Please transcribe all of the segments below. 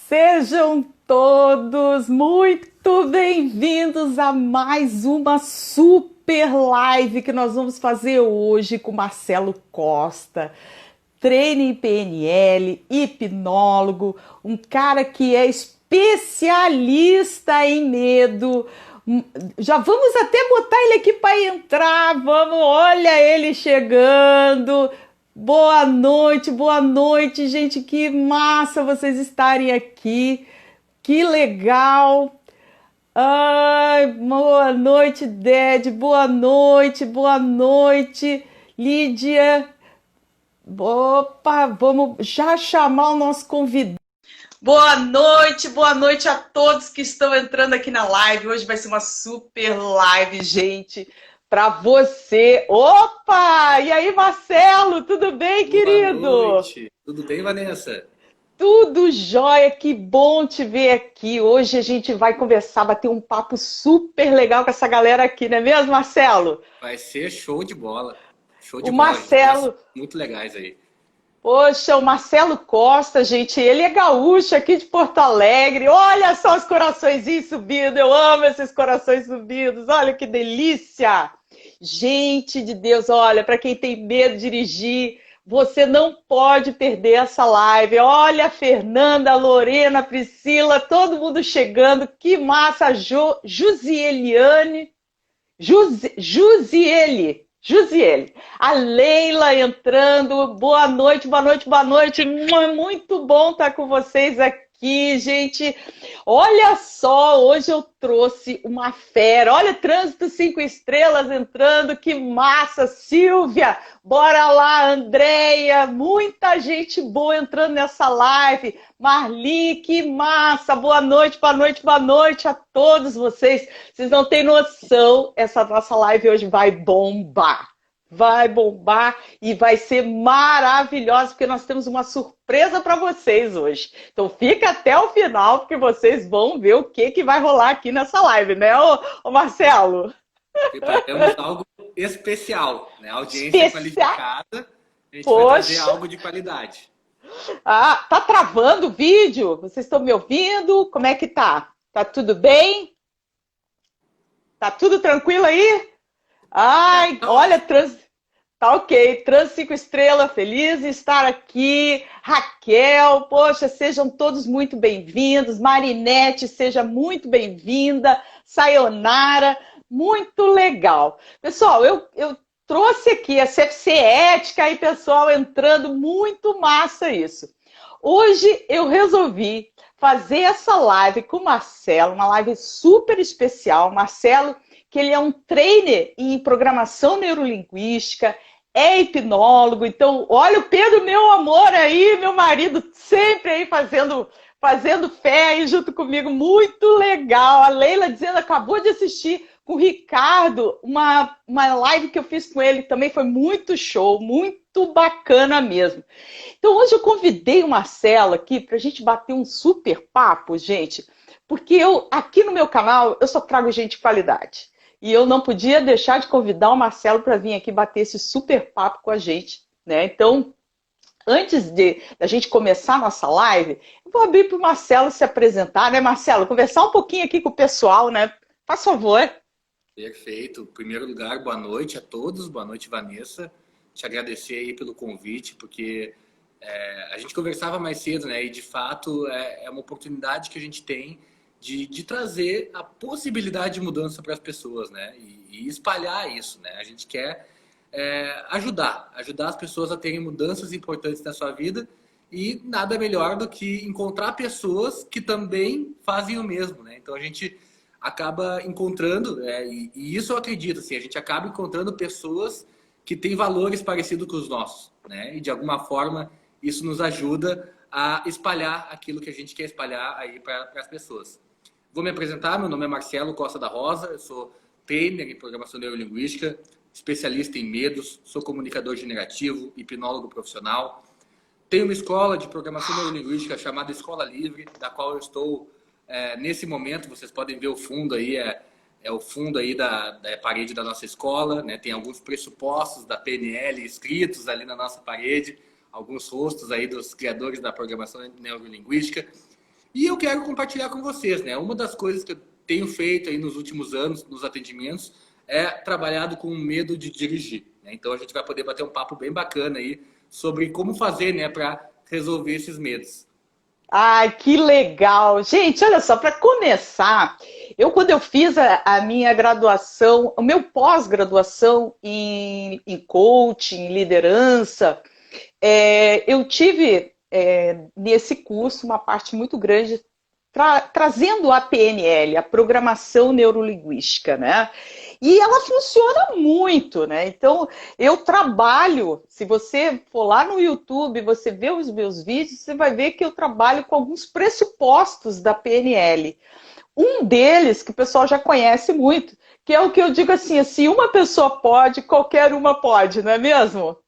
Sejam todos muito bem-vindos a mais uma super live que nós vamos fazer hoje com Marcelo Costa, treino em PNL, hipnólogo, um cara que é especialista em medo. Já vamos até botar ele aqui para entrar. Vamos, olha ele chegando. Boa noite, gente. Que massa vocês estarem aqui. Que legal. Ai, boa noite, Ded. Boa noite, Lídia. Opa, vamos já chamar o nosso convidado. Boa noite a todos que estão entrando aqui na live. Hoje vai ser uma super live, gente, para você. Opa! E aí, Marcelo, tudo bem, querido? Boa noite. Tudo bem, Vanessa? Tudo jóia, que bom te ver aqui. Hoje a gente vai conversar, bater um papo super legal com essa galera aqui, não é mesmo, Marcelo? Vai ser show de bola. Show de O bola. A gente tem Marcelo, coisas muito legais aí. poxa, o Marcelo Costa, gente, ele é gaúcho aqui de Porto Alegre. Olha só os coraçõezinhos subindo, eu amo esses corações subidos, olha que delícia. Gente de Deus, olha, para quem tem medo de dirigir, você não pode perder essa live. Olha a Fernanda, a Lorena, a Priscila, todo mundo chegando, que massa, Jusieliane. Jusiele. A Leila entrando. Boa noite. Muito bom estar com vocês aqui, gente. Olha só, hoje eu trouxe uma fera. Olha, Trânsito 5 Estrelas entrando. Que massa, Silvia. Bora lá, Andréia. Muita gente boa entrando nessa live. Marli, que massa. Boa noite a todos vocês. Vocês não têm noção, essa nossa live hoje vai bombar. Vai bombar e vai ser maravilhosa, porque nós temos uma surpresa para vocês hoje. Então fica até o final, porque vocês vão ver o que vai rolar aqui nessa live, né, ô Marcelo? Preparamos algo especial, né? Audiência Especial? qualificada. A gente vai trazer Poxa! algo de qualidade. Ah, tá travando o vídeo? Vocês estão me ouvindo? Como é que tá? Tá tudo bem? Tá tudo tranquilo aí? Ai, Tá olha, ótimo. tá ok. Trans 5 estrelas, feliz em estar aqui. Raquel, poxa, sejam todos muito bem-vindos. Marinete, seja muito bem-vinda. Sayonara, muito legal. Pessoal, eu trouxe aqui a CFC Ética aí, pessoal, entrando, muito massa isso. Hoje eu resolvi fazer essa live com o Marcelo, uma live super especial. Marcelo, que ele é um trainer em programação neurolinguística, é hipnólogo. Então, olha o Pedro, meu amor aí, meu marido, sempre aí fazendo fé aí junto comigo. Muito legal. A Leila dizendo, acabou de assistir com o Ricardo, uma live que eu fiz com ele, também foi muito show, muito bacana mesmo. Então, hoje eu convidei o Marcelo aqui para a gente bater um super papo, gente, porque eu, aqui no meu canal, eu só trago gente de qualidade. E eu não podia deixar de convidar o Marcelo para vir aqui bater esse super papo com a gente, né? Então, antes da gente começar a nossa live, eu vou abrir para o Marcelo se apresentar, né, Marcelo? Conversar um pouquinho aqui com o pessoal, né? Faz favor. Perfeito. Em primeiro lugar, boa noite a todos. Boa noite, Vanessa. Te agradecer aí pelo convite, porque a gente conversava mais cedo, né? E de fato é uma oportunidade que a gente tem de trazer a possibilidade de mudança para as pessoas, né? E espalhar isso, né? A gente quer ajudar as pessoas a terem mudanças importantes na sua vida e nada melhor do que encontrar pessoas que também fazem o mesmo, né? Então a gente acaba encontrando, e isso eu acredito, assim, a gente acaba encontrando pessoas que têm valores parecidos com os nossos, né? E de alguma forma isso nos ajuda a espalhar aquilo que a gente quer espalhar aí para as pessoas. Vou me apresentar, meu nome é Marcelo Costa da Rosa, eu sou trainer em programação neurolinguística, especialista em medos, sou comunicador generativo, hipnólogo profissional. Tenho uma escola de programação neurolinguística chamada Escola Livre, da qual eu estou nesse momento. Vocês podem ver o fundo aí, é o fundo aí da parede da nossa escola, né? Tem alguns pressupostos da PNL escritos ali na nossa parede, alguns rostos aí dos criadores da programação neurolinguística. E eu quero compartilhar com vocês, né? Uma das coisas que eu tenho feito aí nos últimos anos, nos atendimentos, é trabalhado com medo de dirigir, né? Então a gente vai poder bater um papo bem bacana aí sobre como fazer, né, para resolver esses medos. Ai, que legal! Gente, olha só, para começar, quando eu fiz a minha graduação, o meu pós-graduação em coaching, em liderança, eu tive nesse curso uma parte muito grande trazendo a PNL, a Programação Neurolinguística, né? E ela funciona muito, né? Então, eu trabalho, se você for lá no YouTube, você vê os meus vídeos, você vai ver que eu trabalho com alguns pressupostos da PNL. Um deles, que o pessoal já conhece muito, que é o que eu digo assim, se uma pessoa pode, qualquer uma pode, não é mesmo?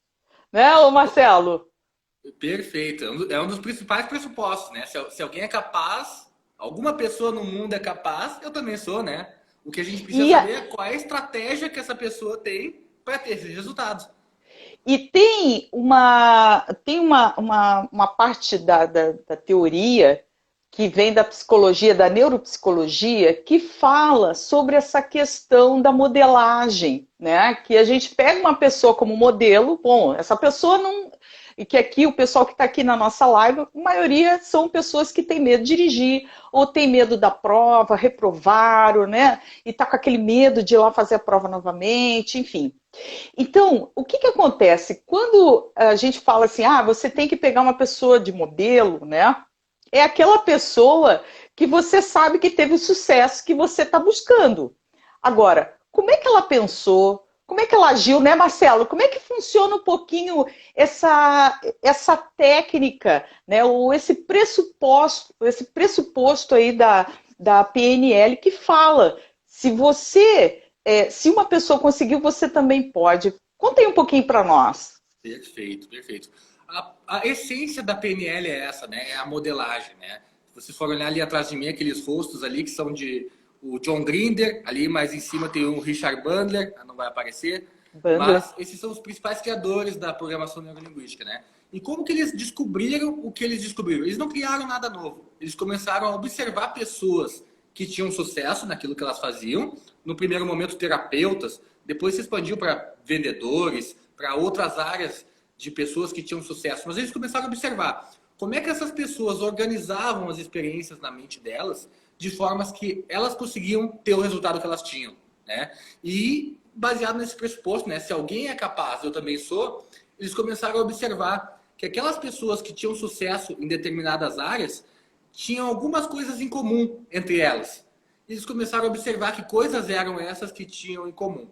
Né, ô Marcelo? Perfeito. É um dos principais pressupostos, né? Se alguém é capaz, alguma pessoa no mundo é capaz, eu também sou, né? O que a gente precisa E, saber é qual é a estratégia que essa pessoa tem para ter esses resultados. e tem uma parte da teoria que vem da psicologia, da neuropsicologia, que fala sobre essa questão da modelagem, né? Que a gente pega uma pessoa como modelo, bom, essa pessoa não. E que aqui o pessoal que está aqui na nossa live, a maioria são pessoas que têm medo de dirigir, ou tem medo da prova, reprovaram, né? E tá com aquele medo de ir lá fazer a prova novamente, enfim. Então, o que acontece? Quando a gente fala assim, você tem que pegar uma pessoa de modelo, né? É aquela pessoa que você sabe que teve o sucesso que você está buscando. Agora, como é que ela pensou? Como é que ela agiu, né, Marcelo? Como é que funciona um pouquinho essa técnica, né? Ou esse pressuposto aí da PNL que fala, se uma pessoa conseguiu, você também pode. Conta aí um pouquinho para nós. Perfeito, perfeito. A essência da PNL é essa, né? É a modelagem, né? Se vocês forem olhar ali atrás de mim, aqueles rostos ali que são de o John Grinder, ali mais em cima tem o Richard Bandler, não vai aparecer, Bandler. mas esses são os principais criadores da programação neurolinguística, né? E como que eles descobriram o que eles descobriram? Eles não criaram nada novo. Eles começaram a observar pessoas que tinham sucesso naquilo que elas faziam, no primeiro momento terapeutas, depois se expandiu para vendedores, para outras áreas de pessoas que tinham sucesso. Mas eles começaram a observar como é que essas pessoas organizavam as experiências na mente delas de formas que elas conseguiam ter o resultado que elas tinham, né? E baseado nesse pressuposto, né? Se alguém é capaz, eu também sou, eles começaram a observar que aquelas pessoas que tinham sucesso em determinadas áreas tinham algumas coisas em comum entre elas. Eles começaram a observar que coisas eram essas que tinham em comum.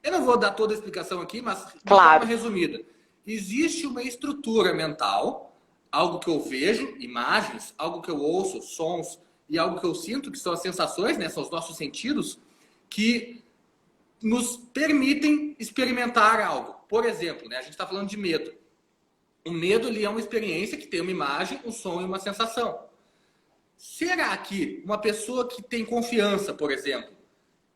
Eu não vou dar toda a explicação aqui, mas de forma Claro. resumida. Existe uma estrutura mental, algo que eu vejo, imagens, algo que eu ouço, sons, e algo que eu sinto, que são as sensações, né? São os nossos sentidos, que nos permitem experimentar algo. Por exemplo, né? A gente está falando de medo. O medo ele é uma experiência que tem uma imagem, um som e uma sensação. Será que uma pessoa que tem confiança, por exemplo,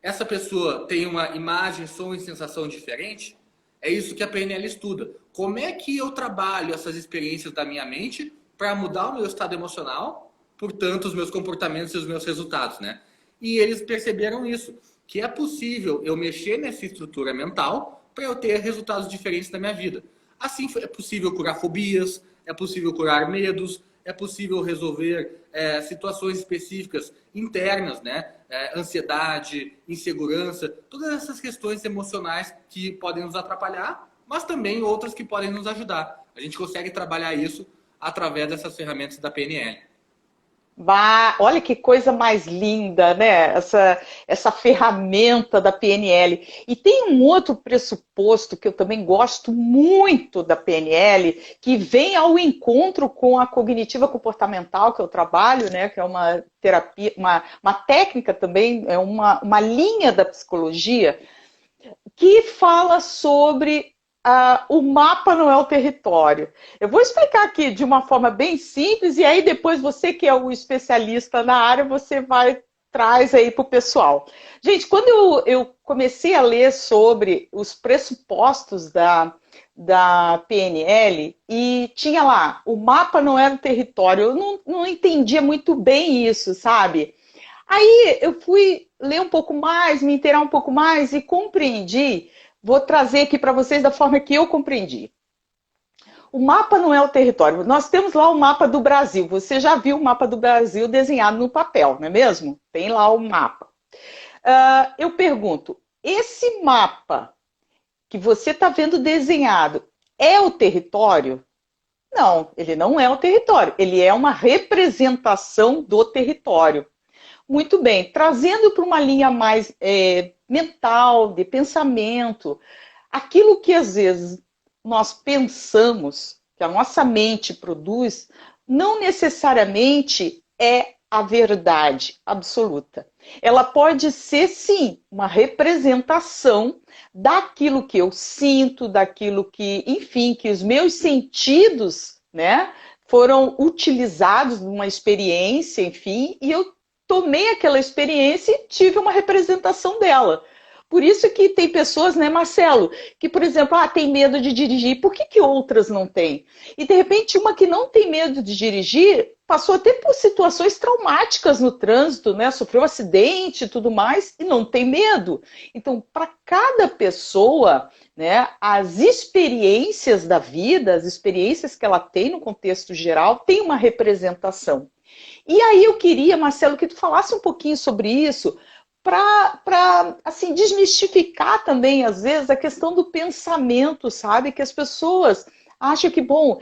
essa pessoa tem uma imagem, som e sensação diferente? É isso que a PNL estuda. Como é que eu trabalho essas experiências da minha mente para mudar o meu estado emocional, portanto, os meus comportamentos e os meus resultados, né? E eles perceberam isso, que é possível eu mexer nessa estrutura mental para eu ter resultados diferentes na minha vida. Assim, é possível curar fobias, é possível curar medos, é possível resolver situações específicas internas, né? Ansiedade, insegurança, todas essas questões emocionais que podem nos atrapalhar, mas também outras que podem nos ajudar. A gente consegue trabalhar isso através dessas ferramentas da PNL. Olha que coisa mais linda, né? Essa ferramenta da PNL. E tem um outro pressuposto que eu também gosto muito da PNL, que vem ao encontro com a cognitiva comportamental que eu trabalho, né? Que é uma terapia, uma técnica também, é uma linha da psicologia que fala sobre o mapa não é o território. Eu vou explicar aqui de uma forma bem simples e aí depois você que é o especialista na área, você traz aí para o pessoal. Gente, quando eu comecei a ler sobre os pressupostos da PNL e tinha lá, o mapa não era o território. Eu não entendia muito bem isso, sabe? Aí eu fui ler um pouco mais, me inteirar um pouco mais e compreendi. Vou trazer aqui para vocês da forma que eu compreendi. O mapa não é o território. Nós temos lá o mapa do Brasil. Você já viu o mapa do Brasil desenhado no papel, não é mesmo? Tem lá o mapa. Eu pergunto, esse mapa que você está vendo desenhado é o território? Não, ele não é o território. Ele é uma representação do território. Muito bem, trazendo para uma linha mais mental, de pensamento, aquilo que às vezes nós pensamos, que a nossa mente produz, não necessariamente é a verdade absoluta. Ela pode ser, sim, uma representação daquilo que eu sinto, daquilo que, enfim, que os meus sentidos, né, foram utilizados numa experiência, enfim, e eu tomei aquela experiência e tive uma representação dela. Por isso que tem pessoas, né, Marcelo, que, por exemplo, tem medo de dirigir. Por que outras não têm? E, de repente, uma que não tem medo de dirigir passou até por situações traumáticas no trânsito, né? Sofreu um acidente e tudo mais, e não tem medo. Então, para cada pessoa, né, as experiências da vida, as experiências que ela tem no contexto geral, tem uma representação. E aí eu queria, Marcelo, que tu falasse um pouquinho sobre isso, para assim, desmistificar também, às vezes, a questão do pensamento, sabe? Que as pessoas acham que, bom,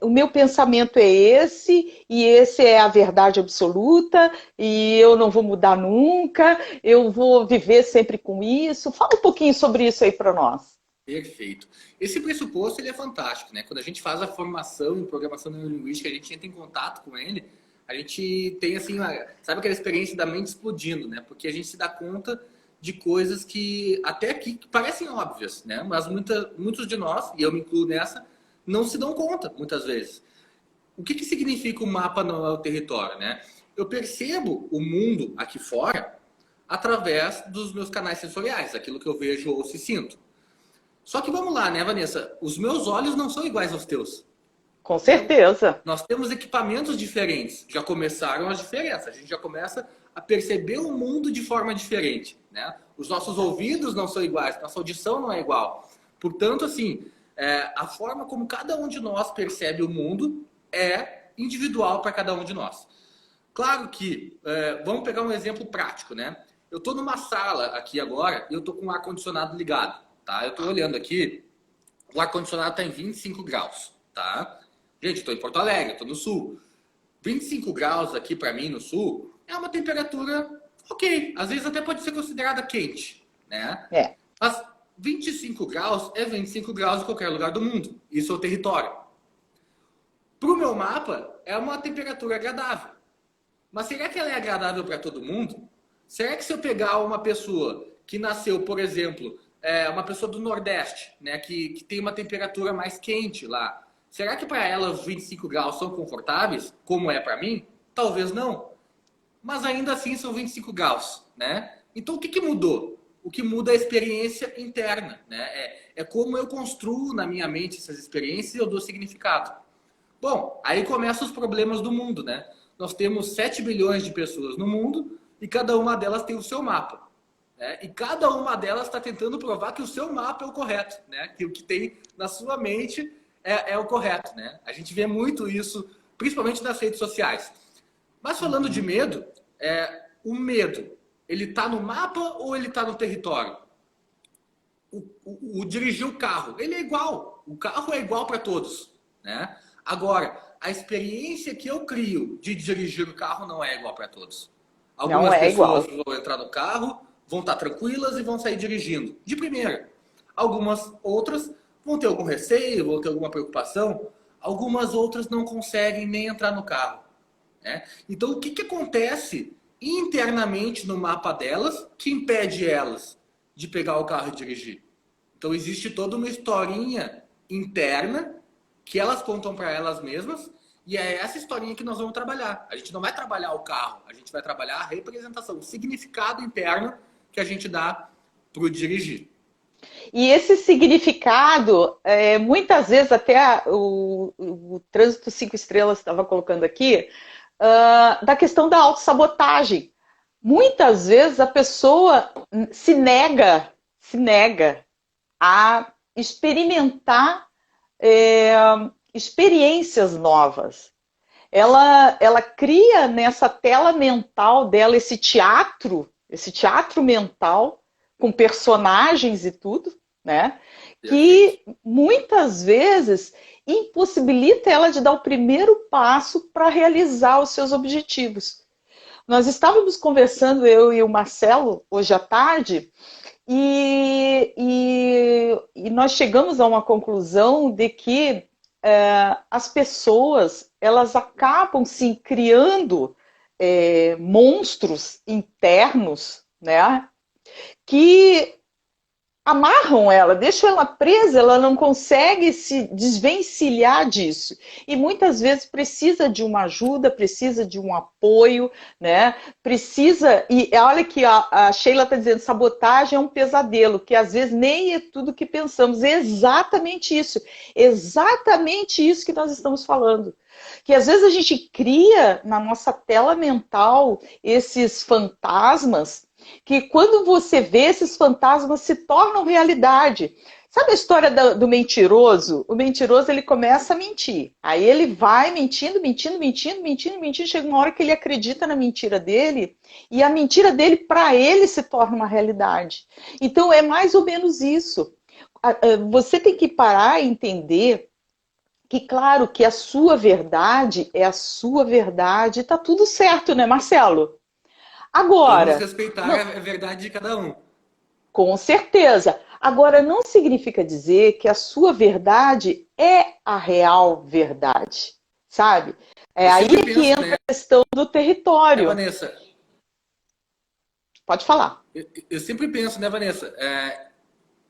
o meu pensamento é esse, e esse é a verdade absoluta, e eu não vou mudar nunca, eu vou viver sempre com isso. Fala um pouquinho sobre isso aí para nós. Perfeito. Esse pressuposto ele é fantástico, né? Quando a gente faz a formação em programação neurolinguística, a gente entra em contato com ele, a gente tem assim, sabe aquela experiência da mente explodindo, né? Porque a gente se dá conta de coisas que até aqui parecem óbvias, né? Mas muitos de nós, e eu me incluo nessa, não se dão conta muitas vezes. O que significa o mapa não é o território, né? Eu percebo o mundo aqui fora através dos meus canais sensoriais, aquilo que eu vejo ou se sinto. Só que vamos lá, né, Vanessa? Os meus olhos não são iguais aos teus. Com certeza. Nós temos equipamentos diferentes. Já começaram as diferenças. A gente já começa a perceber o mundo de forma diferente, né? Os nossos ouvidos não são iguais, nossa audição não é igual. Portanto, assim, a forma como cada um de nós percebe o mundo é individual para cada um de nós. Claro que, vamos pegar um exemplo prático, né? Eu estou numa sala aqui agora e eu estou com o ar-condicionado ligado, tá? Eu estou olhando aqui, o ar-condicionado está em 25 graus, tá? Gente, estou em Porto Alegre, estou no sul. 25 graus aqui para mim no sul é uma temperatura ok. Às vezes até pode ser considerada quente, né? Mas 25 graus é 25 graus em qualquer lugar do mundo. Isso é o território. Para o meu mapa, é uma temperatura agradável. Mas será que ela é agradável para todo mundo? Será que se eu pegar uma pessoa que nasceu, por exemplo, uma pessoa do Nordeste, né, que tem uma temperatura mais quente lá, será que para ela os 25 graus são confortáveis, como é para mim? Talvez não. Mas ainda assim são 25 graus, né? Então o que mudou? O que muda é a experiência interna, né? É como eu construo na minha mente essas experiências e eu dou significado. Bom, aí começam os problemas do mundo, né? Nós temos 7 bilhões de pessoas no mundo e cada uma delas tem o seu mapa, né? E cada uma delas está tentando provar que o seu mapa é o correto, né? Que o que tem na sua mente é o correto, né? A gente vê muito isso, principalmente nas redes sociais. Mas falando de medo, o medo, ele está no mapa ou ele está no território? O dirigir o carro, ele é igual. O carro é igual para todos, né? Agora, a experiência que eu crio de dirigir o carro não é igual para todos. Algumas pessoas vão entrar no carro, vão estar tranquilas e vão sair dirigindo de primeira. Algumas outras vão ter algum receio, vão ter alguma preocupação. Algumas outras não conseguem nem entrar no carro, né? Então, o que acontece internamente no mapa delas que impede elas de pegar o carro e dirigir? Então, existe toda uma historinha interna que elas contam para elas mesmas e é essa historinha que nós vamos trabalhar. A gente não vai trabalhar o carro, a gente vai trabalhar a representação, o significado interno que a gente dá para o dirigir. E esse significado, muitas vezes até o Trânsito 5 Estrelas estava colocando aqui, da questão da autossabotagem. Muitas vezes a pessoa se nega a experimentar experiências novas. Ela cria nessa tela mental dela esse teatro mental, com personagens e tudo, né? Que muitas vezes impossibilita ela de dar o primeiro passo para realizar os seus objetivos. Nós estávamos conversando, eu e o Marcelo, hoje à tarde, e nós chegamos a uma conclusão de que as pessoas elas acabam sim criando monstros internos, né, que amarram ela, deixam ela presa, ela não consegue se desvencilhar disso. E muitas vezes precisa de uma ajuda, precisa de um apoio, né? Precisa. E olha que a Sheila está dizendo, sabotagem é um pesadelo, que às vezes nem é tudo que pensamos. É exatamente isso que nós estamos falando. Que às vezes a gente cria na nossa tela mental esses fantasmas que quando você vê, esses fantasmas se tornam realidade. Sabe a história do mentiroso? O mentiroso, ele começa a mentir. Aí ele vai mentindo, chega uma hora que ele acredita na mentira dele, e a mentira dele, para ele, se torna uma realidade. Então, é mais ou menos isso. Você tem que parar e entender que, claro, que a sua verdade é a sua verdade, e tá tudo certo, né, Marcelo? Agora, vamos respeitar a verdade de cada um. Com certeza. Agora, não significa dizer que a sua verdade é a real verdade, sabe? Aí é que entra, né, a questão do território. Vanessa? Pode falar. Eu sempre penso, né, Vanessa?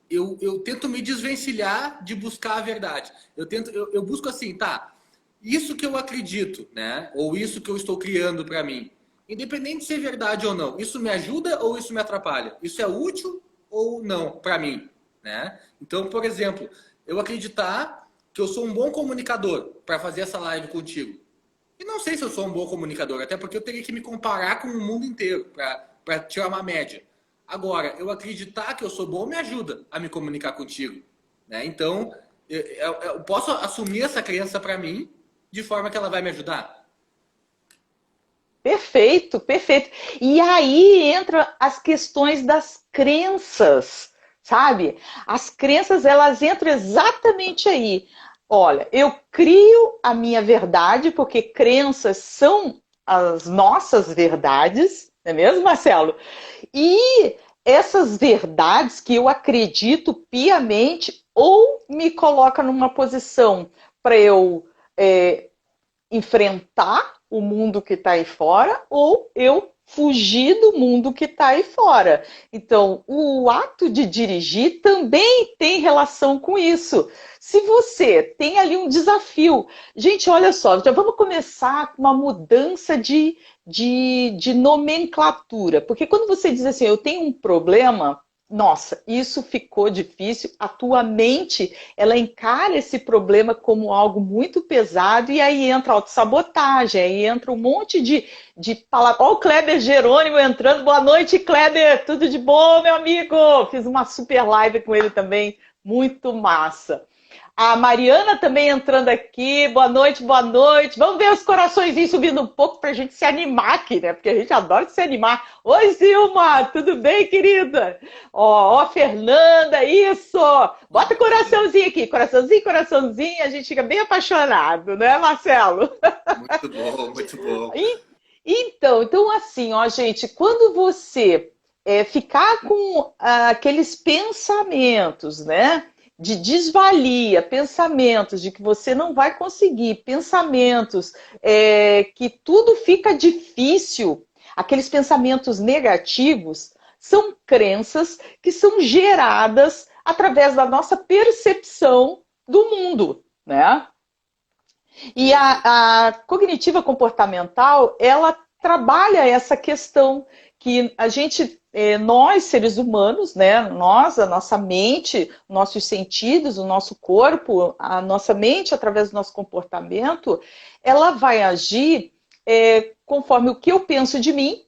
Eu tento me desvencilhar de buscar a verdade. Eu busco assim, tá? Isso que eu acredito, né? Ou isso que eu estou criando para mim. Independente de ser verdade ou não, isso me ajuda ou isso me atrapalha? Isso é útil ou não para mim, né? Então, por exemplo, eu acreditar que eu sou um bom comunicador para fazer essa live contigo. E não sei se eu sou um bom comunicador, até porque eu teria que me comparar com o mundo inteiro para tirar uma média. Agora, eu acreditar que eu sou bom me ajuda a me comunicar contigo, né? Então, eu posso assumir essa crença para mim de forma que ela vai me ajudar. Perfeito, perfeito. E aí entra as questões das crenças, sabe? As crenças, elas entram exatamente aí. Olha, eu crio a minha verdade, porque crenças são as nossas verdades, não é mesmo, Marcelo? E essas verdades que eu acredito piamente ou me coloca numa posição para eu enfrentar o mundo que está aí fora, ou eu fugir do mundo que está aí fora. Então, o ato de dirigir também tem relação com isso. Se você tem ali um desafio, gente, olha só, já vamos começar com uma mudança de nomenclatura, porque quando você diz assim, eu tenho um problema, nossa, isso ficou difícil, a tua mente, ela encara esse problema como algo muito pesado, e aí entra autossabotagem, aí entra um monte de palavras. Olha o Kleber Jerônimo entrando, boa noite, Kleber, tudo de bom, meu amigo? Fiz uma super live com ele também, muito massa. A Mariana também entrando aqui, boa noite, boa noite. Vamos ver os coraçõezinhos subindo um pouco para a gente se animar aqui, né? Porque a gente adora se animar. Oi, Zilma, tudo bem, querida? Ó, Fernanda, isso! Bota coraçãozinho aqui, coraçãozinho, a gente fica bem apaixonado, né, Marcelo? Muito bom, muito bom. Então assim, ó, gente, quando você ficar com aqueles pensamentos, né? De desvalia, pensamentos de que você não vai conseguir, pensamentos que tudo fica difícil, aqueles pensamentos negativos, são crenças que são geradas através da nossa percepção do mundo, né? E a cognitiva comportamental, ela trabalha essa questão que a gente, nós seres humanos, né, nós, a nossa mente, nossos sentidos, o nosso corpo, a nossa mente através do nosso comportamento, ela vai agir conforme o que eu penso de mim,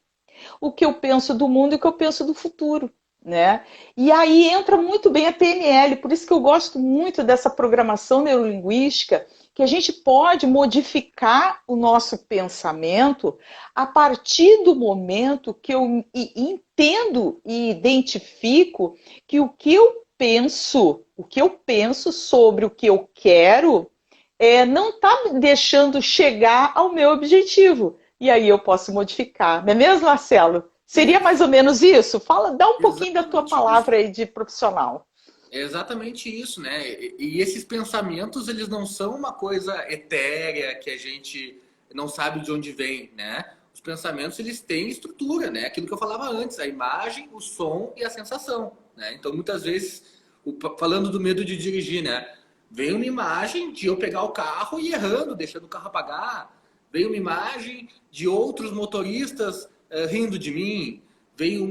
o que eu penso do mundo e o que eu penso do futuro. Né? E aí entra muito bem a PNL, por isso que eu gosto muito dessa programação neurolinguística, que a gente pode modificar o nosso pensamento a partir do momento que eu entendo e identifico que o que eu penso sobre o que eu quero não está me deixando chegar ao meu objetivo. E aí eu posso modificar. Não é mesmo, Marcelo? Seria mais ou menos isso? Dá um pouquinho da tua palavra aí de profissional. É exatamente isso, né? E esses pensamentos, eles não são uma coisa etérea que a gente não sabe de onde vem, né? Os pensamentos, eles têm estrutura, né? Aquilo que eu falava antes, a imagem, o som e a sensação, né? Então, muitas vezes, falando do medo de dirigir, né? Vem uma imagem de eu pegar o carro e errando, deixando o carro apagar. Vem uma imagem de outros motoristas rindo de mim. Vem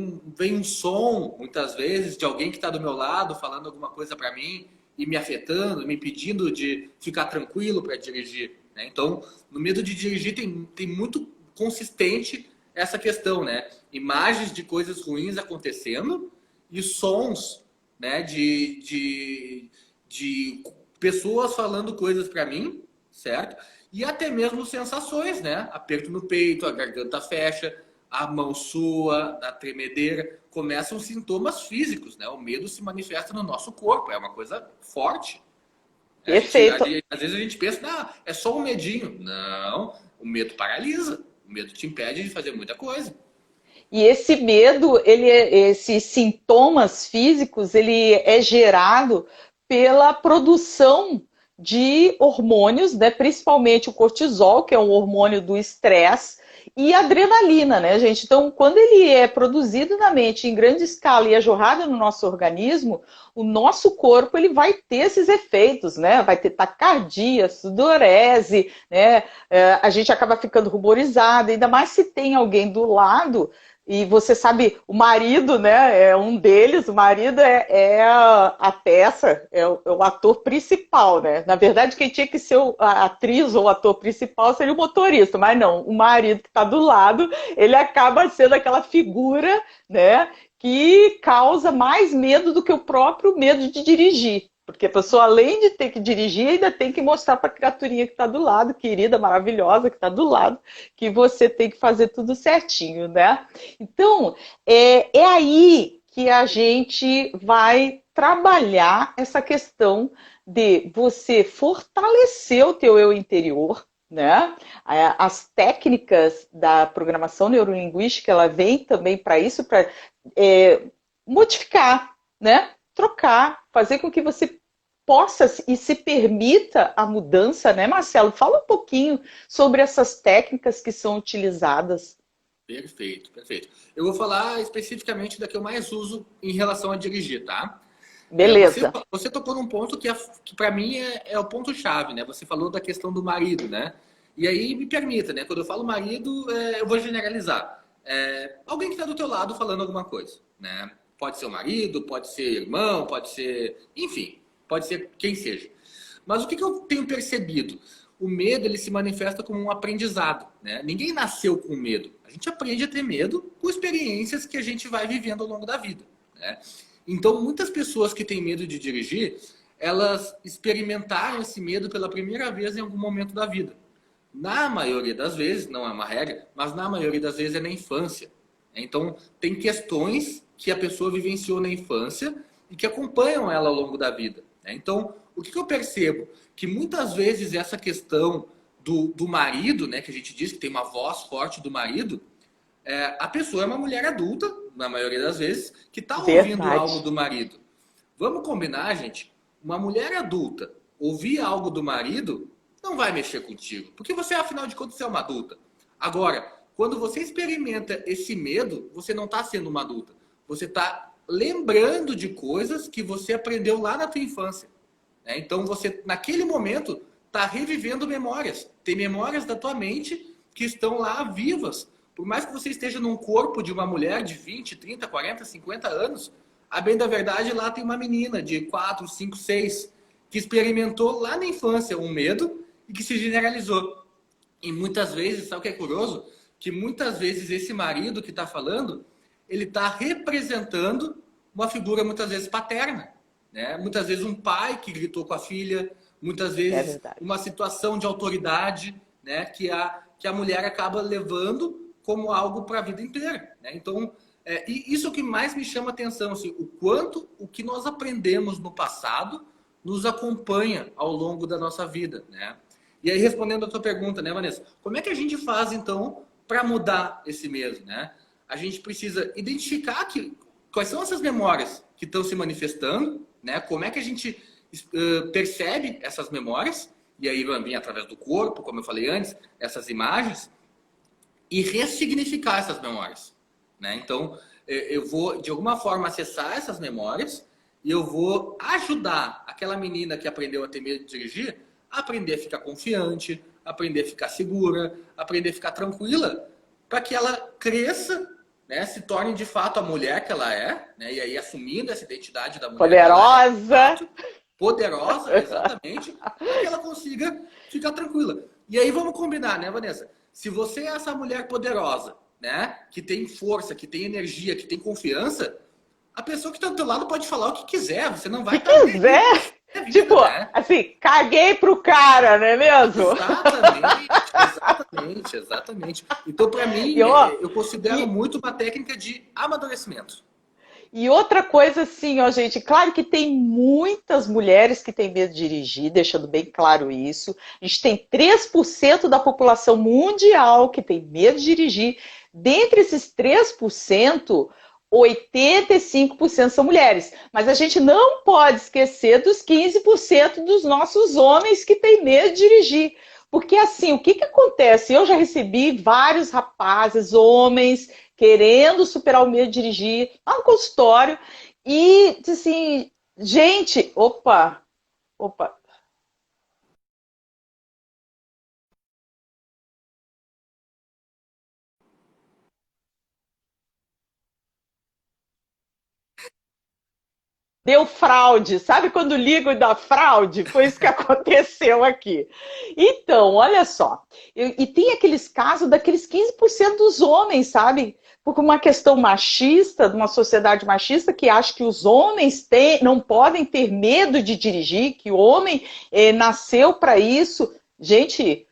um som, muitas vezes, de alguém que está do meu lado falando alguma coisa para mim e me afetando, me pedindo de ficar tranquilo para dirigir. Né? Então, no medo de dirigir tem muito consistente essa questão, né? Imagens de coisas ruins acontecendo e sons, né? de pessoas falando coisas para mim, certo? E até mesmo sensações, né? Aperto no peito, a garganta fecha, a mão sua, a tremedeira, começam sintomas físicos, né? O medo se manifesta no nosso corpo, é uma coisa forte. Perfeito. Às vezes a gente pensa, é só um medinho. Não, o medo paralisa, o medo te impede de fazer muita coisa. E esse medo, esses sintomas físicos, ele é gerado pela produção de hormônios, né? Principalmente o cortisol, que é um hormônio do estresse, e a adrenalina, né, gente? Então, quando ele é produzido na mente em grande escala e é jorrado no nosso organismo, o nosso corpo ele vai ter esses efeitos, né? Vai ter taquicardia, sudorese, né? A gente acaba ficando ruborizado, ainda mais se tem alguém do lado. E você sabe, o marido, né, é um deles, o marido é a peça, é o ator principal, né? Na verdade, quem tinha que ser a atriz ou o ator principal seria o motorista, mas não, o marido que está do lado, ele acaba sendo aquela figura, né, que causa mais medo do que o próprio medo de dirigir. Porque a pessoa, além de ter que dirigir, ainda tem que mostrar para a criaturinha que está do lado, querida, maravilhosa, que está do lado, que você tem que fazer tudo certinho, né? Então, é aí que a gente vai trabalhar essa questão de você fortalecer o teu eu interior, né? As técnicas da programação neurolinguística, ela vem também para isso, para modificar, né? Trocar, fazer com que você possa e se permita a mudança, né, Marcelo? Fala um pouquinho sobre essas técnicas que são utilizadas. Perfeito, perfeito. Eu vou falar especificamente da que eu mais uso em relação a dirigir, tá? Beleza. Você tocou num ponto que para mim é o ponto-chave, né? Você falou da questão do marido, né? E aí me permita, né? Quando eu falo marido, eu vou generalizar. Alguém que está do teu lado falando alguma coisa, né? Pode ser o marido, pode ser irmão, pode ser... Enfim, pode ser quem seja. Mas o que eu tenho percebido? O medo, ele se manifesta como um aprendizado, né? Ninguém nasceu com medo. A gente aprende a ter medo com experiências que a gente vai vivendo ao longo da vida, né? Então, muitas pessoas que têm medo de dirigir, elas experimentaram esse medo pela primeira vez em algum momento da vida. Na maioria das vezes, não é uma regra, mas na maioria das vezes é na infância. Então, tem questões que a pessoa vivenciou na infância e que acompanham ela ao longo da vida. Então, o que eu percebo? Que muitas vezes essa questão do marido, né, que a gente diz que tem uma voz forte do marido, a pessoa é uma mulher adulta, na maioria das vezes, que está ouvindo algo do marido. Vamos combinar, gente? Uma mulher adulta ouvir algo do marido não vai mexer contigo, porque você, afinal de contas, é uma adulta. Agora, quando você experimenta esse medo, você não está sendo uma adulta. Você está lembrando de coisas que você aprendeu lá na tua infância. Então, você, naquele momento, está revivendo memórias. Tem memórias da tua mente que estão lá vivas, Por mais que você esteja num corpo de uma mulher de 20, 30, 40, 50 anos, a bem da verdade lá tem uma menina de 4, 5, 6 que experimentou lá na infância um medo e que se generalizou. E muitas vezes, sabe o que é curioso? Que muitas vezes esse marido que está falando, ele está representando uma figura muitas vezes paterna, né? Muitas vezes um pai que gritou com a filha, muitas É vezes verdade. uma situação de autoridade, né? Que a mulher acaba levando como algo para a vida inteira, né? Então, e isso é o que mais me chama a atenção, assim, o quanto o que nós aprendemos no passado nos acompanha ao longo da nossa vida, né? E aí, respondendo a tua pergunta, né, Vanessa? Como é que a gente faz, então, para mudar esse medo, né? A gente precisa identificar quais são essas memórias que estão se manifestando, né? Como é que a gente percebe essas memórias, e aí vai vir através do corpo, como eu falei antes, essas imagens, e ressignificar essas memórias, né? Então, eu vou, de alguma forma, acessar essas memórias e eu vou ajudar aquela menina que aprendeu a ter medo de dirigir a aprender a ficar confiante, aprender a ficar segura, aprender a ficar tranquila, para que ela cresça, né? Se torne de fato a mulher que ela é, né? E aí assumindo essa identidade da mulher que ela é, de Poderosa! fato, poderosa, exatamente, para que ela consiga ficar tranquila. E aí vamos combinar, né, Vanessa? Se você é essa mulher poderosa, né, que tem força, que tem energia, que tem confiança, a pessoa que está do teu lado pode falar o que quiser, você não vai Que estar nem aí com quiser! isso na vida, Tipo, né? assim, caguei pro cara, não é mesmo? Exatamente, exatamente, exatamente. Então, para E, mim, ó, eu considero e, muito uma técnica de amadurecimento. E outra coisa, assim, ó, gente, claro que tem muitas mulheres que têm medo de dirigir, deixando bem claro isso. A gente tem 3% da população mundial que tem medo de dirigir. Dentre esses 3%, 85% são mulheres. Mas a gente não pode esquecer dos 15% dos nossos homens que têm medo de dirigir. Porque assim, o que acontece? Eu já recebi vários rapazes, homens, querendo superar o medo de dirigir, lá no consultório, e assim, gente, opa, deu fraude. Sabe quando ligo e dá fraude? Foi isso que aconteceu aqui. Então, olha só. E tem aqueles casos daqueles 15% dos homens, sabe? Por uma questão machista, de uma sociedade machista que acha que os homens não podem ter medo de dirigir, que o homem nasceu para isso. Gente,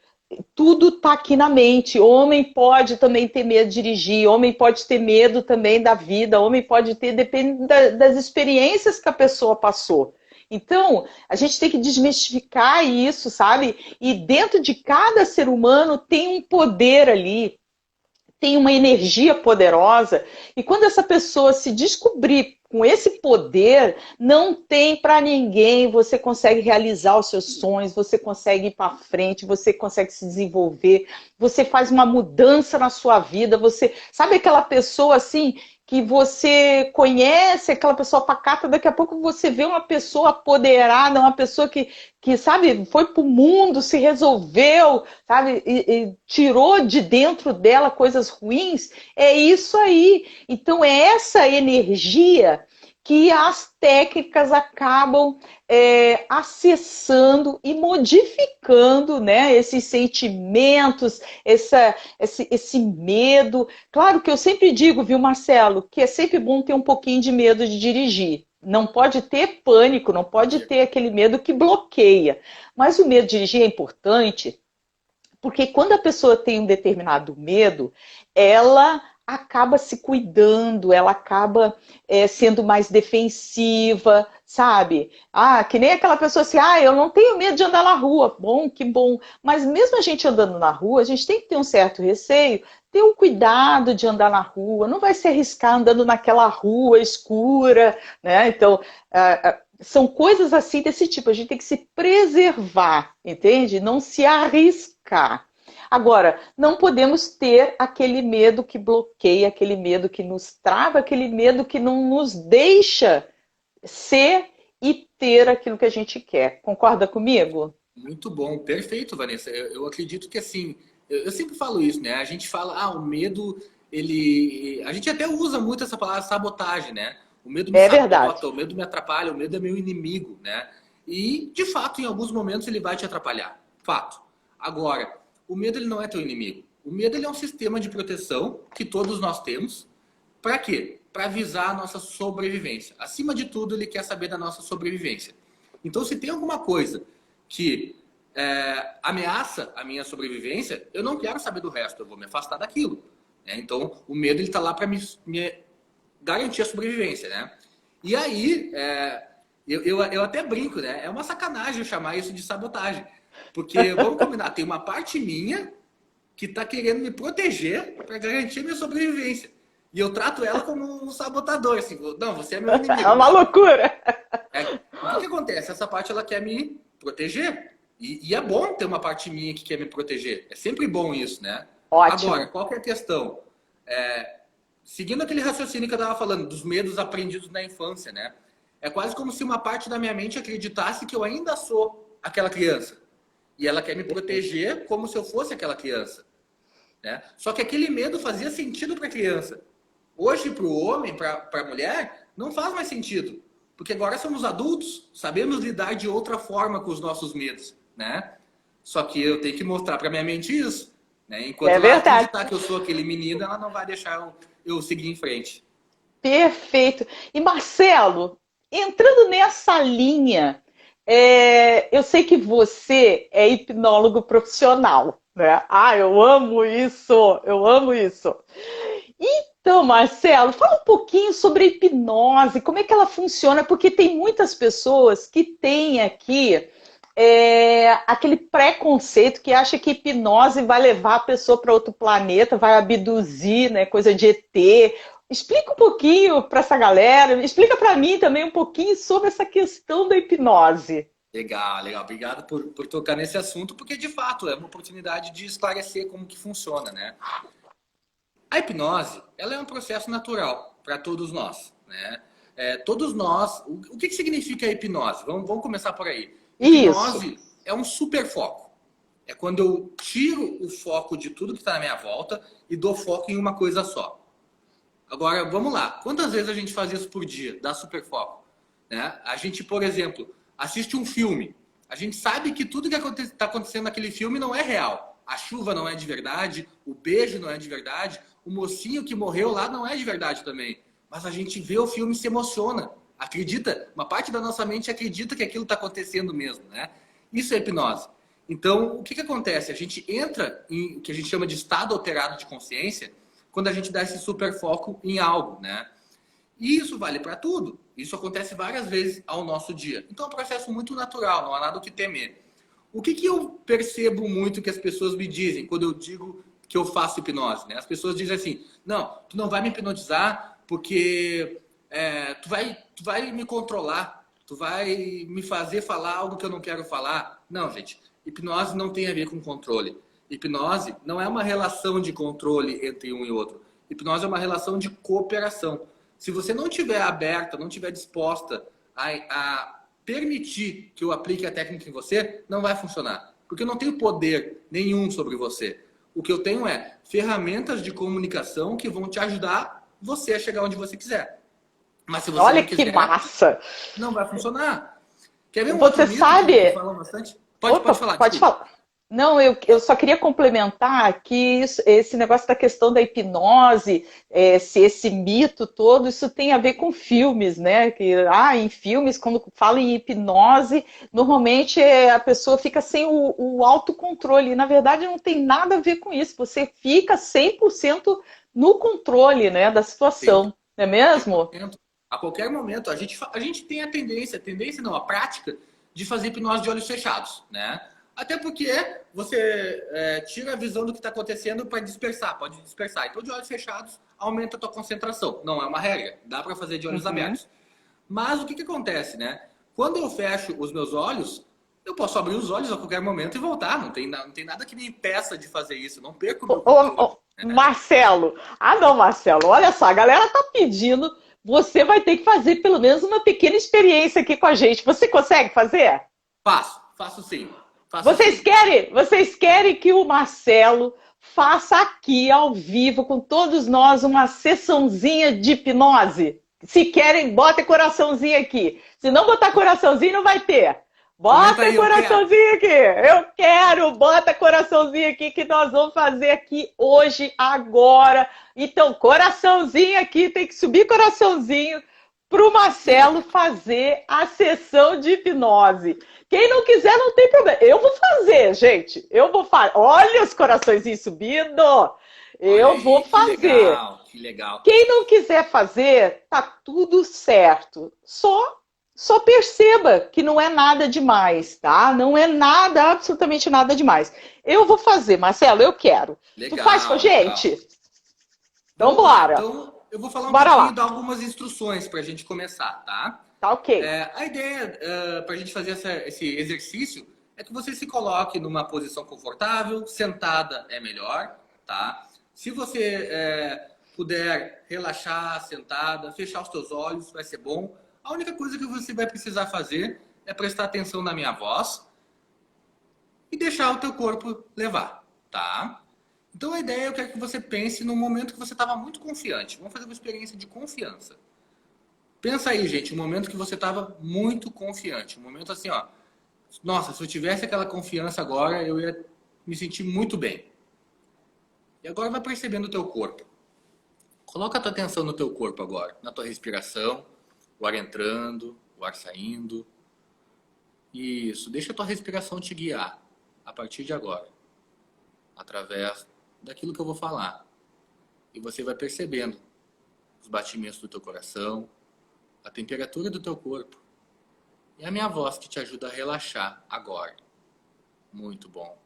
tudo está aqui na mente. Homem pode também ter medo de dirigir, homem pode ter medo também da vida, homem pode ter, depende das experiências que a pessoa passou. Então, a gente tem que desmistificar isso, sabe? E dentro de cada ser humano tem um poder ali, tem uma energia poderosa, e quando essa pessoa se descobrir com esse poder, não tem para ninguém, você consegue realizar os seus sonhos, você consegue ir para frente, você consegue se desenvolver, você faz uma mudança na sua vida, você sabe aquela pessoa assim que você conhece, aquela pessoa pacata, daqui a pouco você vê uma pessoa apoderada, uma pessoa que sabe, foi para o mundo, se resolveu, sabe, e tirou de dentro dela coisas ruins, é isso aí. Então, é essa energia que as técnicas acabam acessando e modificando, né, esses sentimentos, esse medo. Claro que eu sempre digo, viu, Marcelo, que é sempre bom ter um pouquinho de medo de dirigir. Não pode ter pânico, não pode ter aquele medo que bloqueia. Mas o medo de dirigir é importante porque quando a pessoa tem um determinado medo, ela acaba se cuidando, ela acaba sendo mais defensiva, sabe? Ah, que nem aquela pessoa assim, ah, eu não tenho medo de andar na rua. Bom, que bom. Mas mesmo a gente andando na rua, a gente tem que ter um certo receio, ter um cuidado de andar na rua, não vai se arriscar andando naquela rua escura, né? Então, são coisas assim desse tipo, a gente tem que se preservar, entende? Não se arriscar. Agora, não podemos ter aquele medo que bloqueia, aquele medo que nos trava, aquele medo que não nos deixa ser e ter aquilo que a gente quer. Concorda comigo? Muito bom, perfeito, Vanessa. Eu acredito que assim eu sempre falo isso, né? A gente fala, o medo, a gente até usa muito essa palavra sabotagem, né? O medo me É verdade. sabota, o medo me atrapalha, o medo é meu inimigo, né? E, de fato, em alguns momentos ele vai te atrapalhar. Fato. Agora, o medo ele não é teu inimigo. O medo ele é um sistema de proteção que todos nós temos. Para quê? Para avisar a nossa sobrevivência. Acima de tudo, ele quer saber da nossa sobrevivência. Então, se tem alguma coisa que ameaça a minha sobrevivência, eu não quero saber do resto, eu vou me afastar daquilo. Né? Então, o medo ele está lá para me garantir a sobrevivência. Né? E aí, eu até brinco, né? É uma sacanagem eu chamar isso de sabotagem. Porque, vamos combinar, tem uma parte minha que está querendo me proteger para garantir a minha sobrevivência. E eu trato ela como um sabotador, assim, não, você é meu inimigo. É uma loucura. O que acontece? Essa parte ela quer me proteger. E é bom ter uma parte minha que quer me proteger. É sempre bom isso, né? Ótimo. Agora, qual que é a questão? Seguindo aquele raciocínio que eu estava falando, dos medos aprendidos na infância, né? É quase como se uma parte da minha mente acreditasse que eu ainda sou aquela criança. E ela quer me proteger como se eu fosse aquela criança. Né? Só que aquele medo fazia sentido para a criança. Hoje, para o homem, para a mulher, não faz mais sentido. Porque agora somos adultos, sabemos lidar de outra forma com os nossos medos. Né? Só que eu tenho que mostrar para minha mente isso. Né? Enquanto ela acreditar que eu sou aquele menino, ela não vai deixar eu seguir em frente. Perfeito. E Marcelo, entrando nessa linha, eu sei que você é hipnólogo profissional, né? Eu amo isso, eu amo isso. Então, Marcelo, fala um pouquinho sobre a hipnose, como é que ela funciona, porque tem muitas pessoas que têm aqui aquele preconceito que acha que hipnose vai levar a pessoa para outro planeta, vai abduzir, né, coisa de ET. Explica um pouquinho para essa galera, explica para mim também um pouquinho sobre essa questão da hipnose. Legal, legal. Obrigado por tocar nesse assunto, porque de fato é uma oportunidade de esclarecer como que funciona, né? A hipnose, ela é um processo natural para todos nós, né? Todos nós, o que significa a hipnose? Vamos começar por aí. Hipnose é um superfoco. É quando eu tiro o foco de tudo que está na minha volta e dou foco em uma coisa só. Agora, vamos lá. Quantas vezes a gente faz isso por dia? Dá superfoco. Né? A gente, por exemplo, assiste um filme. A gente sabe que tudo que está acontecendo naquele filme não é real. A chuva não é de verdade, o beijo não é de verdade, o mocinho que morreu lá não é de verdade também. Mas a gente vê o filme e se emociona. Acredita? Uma parte da nossa mente acredita que aquilo está acontecendo mesmo. Né? Isso é hipnose. Então, o que acontece? A gente entra em o que a gente chama de estado alterado de consciência quando a gente dá esse superfoco em algo, né? E isso vale para tudo. Isso acontece várias vezes ao nosso dia. Então é um processo muito natural, não há nada o que temer. O que eu percebo muito que as pessoas me dizem quando eu digo que eu faço hipnose, né? As pessoas dizem assim, não, tu não vai me hipnotizar porque tu vai me controlar, tu vai me fazer falar algo que eu não quero falar. Não, gente, hipnose não tem a ver com controle. Hipnose não é uma relação de controle entre um e outro. Hipnose é uma relação de cooperação. Se você não estiver aberta, não estiver disposta a permitir que eu aplique a técnica em você, não vai funcionar. Porque eu não tenho poder nenhum sobre você. O que eu tenho é ferramentas de comunicação que vão te ajudar você a chegar onde você quiser. Mas se você Olha não quiser, que massa! Não vai funcionar. Quer ver um Você outro sabe? mito que falam bastante? Pode falar. Pode falar. Não, eu só queria complementar que esse negócio da questão da hipnose, esse mito todo, isso tem a ver com filmes, né? Que, em filmes, quando fala em hipnose, normalmente a pessoa fica sem o autocontrole. E, na verdade, não tem nada a ver com isso. Você fica 100% no controle, né, da situação. Sim. Não é mesmo? A qualquer momento. A gente tem a tendência não, a prática de fazer hipnose de olhos fechados, né? Até porque você tira a visão do que está acontecendo para dispersar, pode dispersar. Então, de olhos fechados, aumenta a tua concentração. Não é uma regra, dá para fazer de olhos abertos. Mas o que acontece, né? Quando eu fecho os meus olhos, eu posso abrir os olhos a qualquer momento e voltar. Não tem nada que me impeça de fazer isso. Não perco o meu controle. Marcelo, não, Marcelo, olha só, a galera tá pedindo, você vai ter que fazer pelo menos uma pequena experiência aqui com a gente. Você consegue fazer? Faço sim. Faço sim. Vocês querem que o Marcelo faça aqui, ao vivo, com todos nós, uma sessãozinha de hipnose? Se querem, bota coraçãozinho aqui. Se não botar coraçãozinho, não vai ter. Comenta Bota aí, eu quero. coraçãozinho aqui. Eu quero. Bota coraçãozinho aqui que nós vamos fazer aqui hoje, agora. Então, coraçãozinho aqui, tem que subir coraçãozinho para o Marcelo fazer a sessão de hipnose. Quem não quiser, não tem problema. Eu vou fazer, gente. Eu vou fazer. Olha os coraçõezinhos subindo. Olha Eu vou aí, que fazer. legal, que legal. Quem não quiser fazer, tá tudo certo. Só perceba que não é nada demais, tá? Não é nada, absolutamente nada demais. Eu vou fazer, Marcelo, eu quero. Tu faz com a Legal, legal. gente? Então, Vamos lá. bora. Então, eu vou falar um Bora pouquinho, lá. dar algumas instruções para a gente começar, tá? Tá ok. A ideia para a gente fazer esse exercício é que você se coloque numa posição confortável, sentada é melhor, tá? Se você puder relaxar, sentada, fechar os teus olhos, vai ser bom. A única coisa que você vai precisar fazer é prestar atenção na minha voz e deixar o teu corpo levar, tá? Então a ideia eu quero que você pense no momento que você estava muito confiante. Vamos fazer uma experiência de confiança. Pensa aí, gente, um momento que você estava muito confiante. Um momento assim, ó. Nossa, se eu tivesse aquela confiança agora, eu ia me sentir muito bem. E agora vai percebendo o teu corpo. Coloca a tua atenção no teu corpo agora, na tua respiração, o ar entrando, o ar saindo. Isso, deixa a tua respiração te guiar a partir de agora, através daquilo que eu vou falar. E você vai percebendo os batimentos do teu coração, a temperatura do teu corpo. E a minha voz que te ajuda a relaxar agora. Muito bom.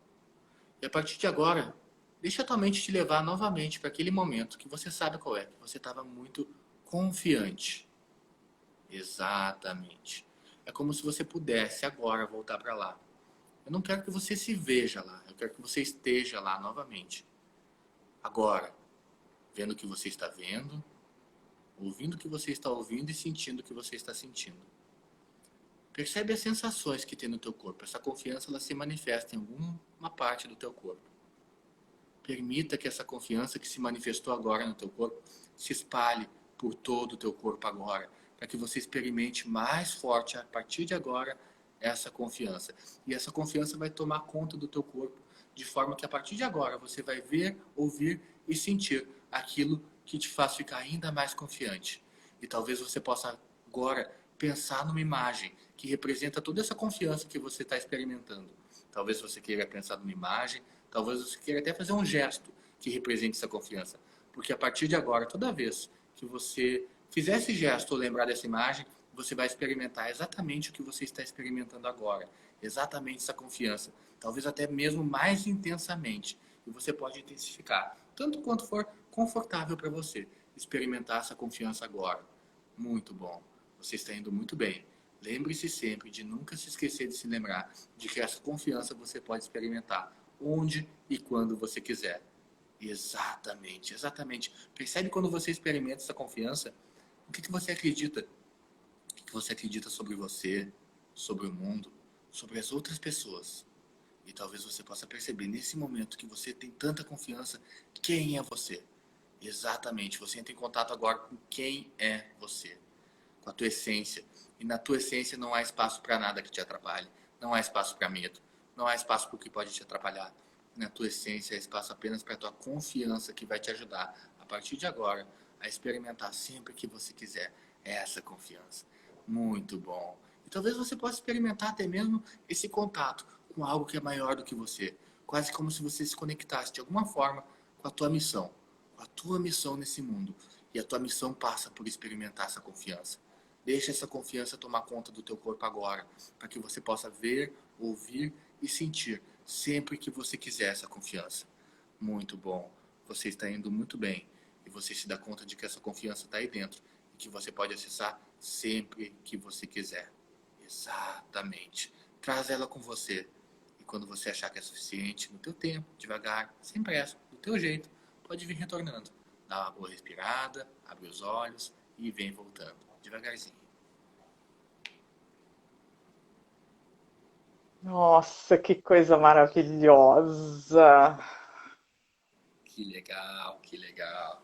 E a partir de agora, deixa a tua mente te levar novamente para aquele momento que você sabe qual é, que você estava muito confiante. Exatamente. É como se você pudesse agora voltar para lá. Eu não quero que você se veja lá, eu quero que você esteja lá novamente. Agora, vendo o que você está vendo, ouvindo o que você está ouvindo e sentindo o que você está sentindo. Percebe as sensações que tem no teu corpo. Essa confiança ela se manifesta em alguma parte do teu corpo. Permita que essa confiança que se manifestou agora no teu corpo se espalhe por todo o teu corpo agora, para que você experimente mais forte a partir de agora essa confiança. E essa confiança vai tomar conta do teu corpo, de forma que a partir de agora você vai ver, ouvir e sentir aquilo que te faz ficar ainda mais confiante. E talvez você possa agora pensar numa imagem que representa toda essa confiança que você está experimentando. Talvez você queira pensar numa imagem, talvez você queira até fazer um gesto que represente essa confiança. Porque a partir de agora, toda vez que você fizer esse gesto ou lembrar dessa imagem, você vai experimentar exatamente o que você está experimentando agora. Exatamente essa confiança. Talvez até mesmo mais intensamente. E você pode intensificar, tanto quanto for confortável para você, experimentar essa confiança agora. Muito bom. Você está indo muito bem. Lembre-se sempre de nunca se esquecer de se lembrar de que essa confiança você pode experimentar onde e quando você quiser. Exatamente, exatamente. Percebe quando você experimenta essa confiança, o que você acredita? O que você acredita sobre você, sobre o mundo, sobre as outras pessoas. E talvez você possa perceber nesse momento que você tem tanta confiança, quem é você? Exatamente, você entra em contato agora com quem é você, com a tua essência. E na tua essência não há espaço para nada que te atrapalhe, não há espaço para medo, não há espaço para o que pode te atrapalhar. Na tua essência há espaço apenas para a tua confiança que vai te ajudar, a partir de agora, a experimentar sempre que você quiser essa confiança. Muito bom. E talvez você possa experimentar até mesmo esse contato com algo que é maior do que você. Quase como se você se conectasse de alguma forma com a tua missão. Com a tua missão nesse mundo. E a tua missão passa por experimentar essa confiança. Deixa essa confiança tomar conta do teu corpo agora, para que você possa ver, ouvir e sentir sempre que você quiser essa confiança. Muito bom. Você está indo muito bem. E você se dá conta de que essa confiança está aí dentro e que você pode acessar sempre que você quiser. Exatamente. Traz ela com você. E quando você achar que é suficiente, no teu tempo, devagar, sem pressa, do teu jeito, pode vir retornando. Dá uma boa respirada, abre os olhos e vem voltando, devagarzinho. Nossa, que coisa maravilhosa. Que legal, que legal.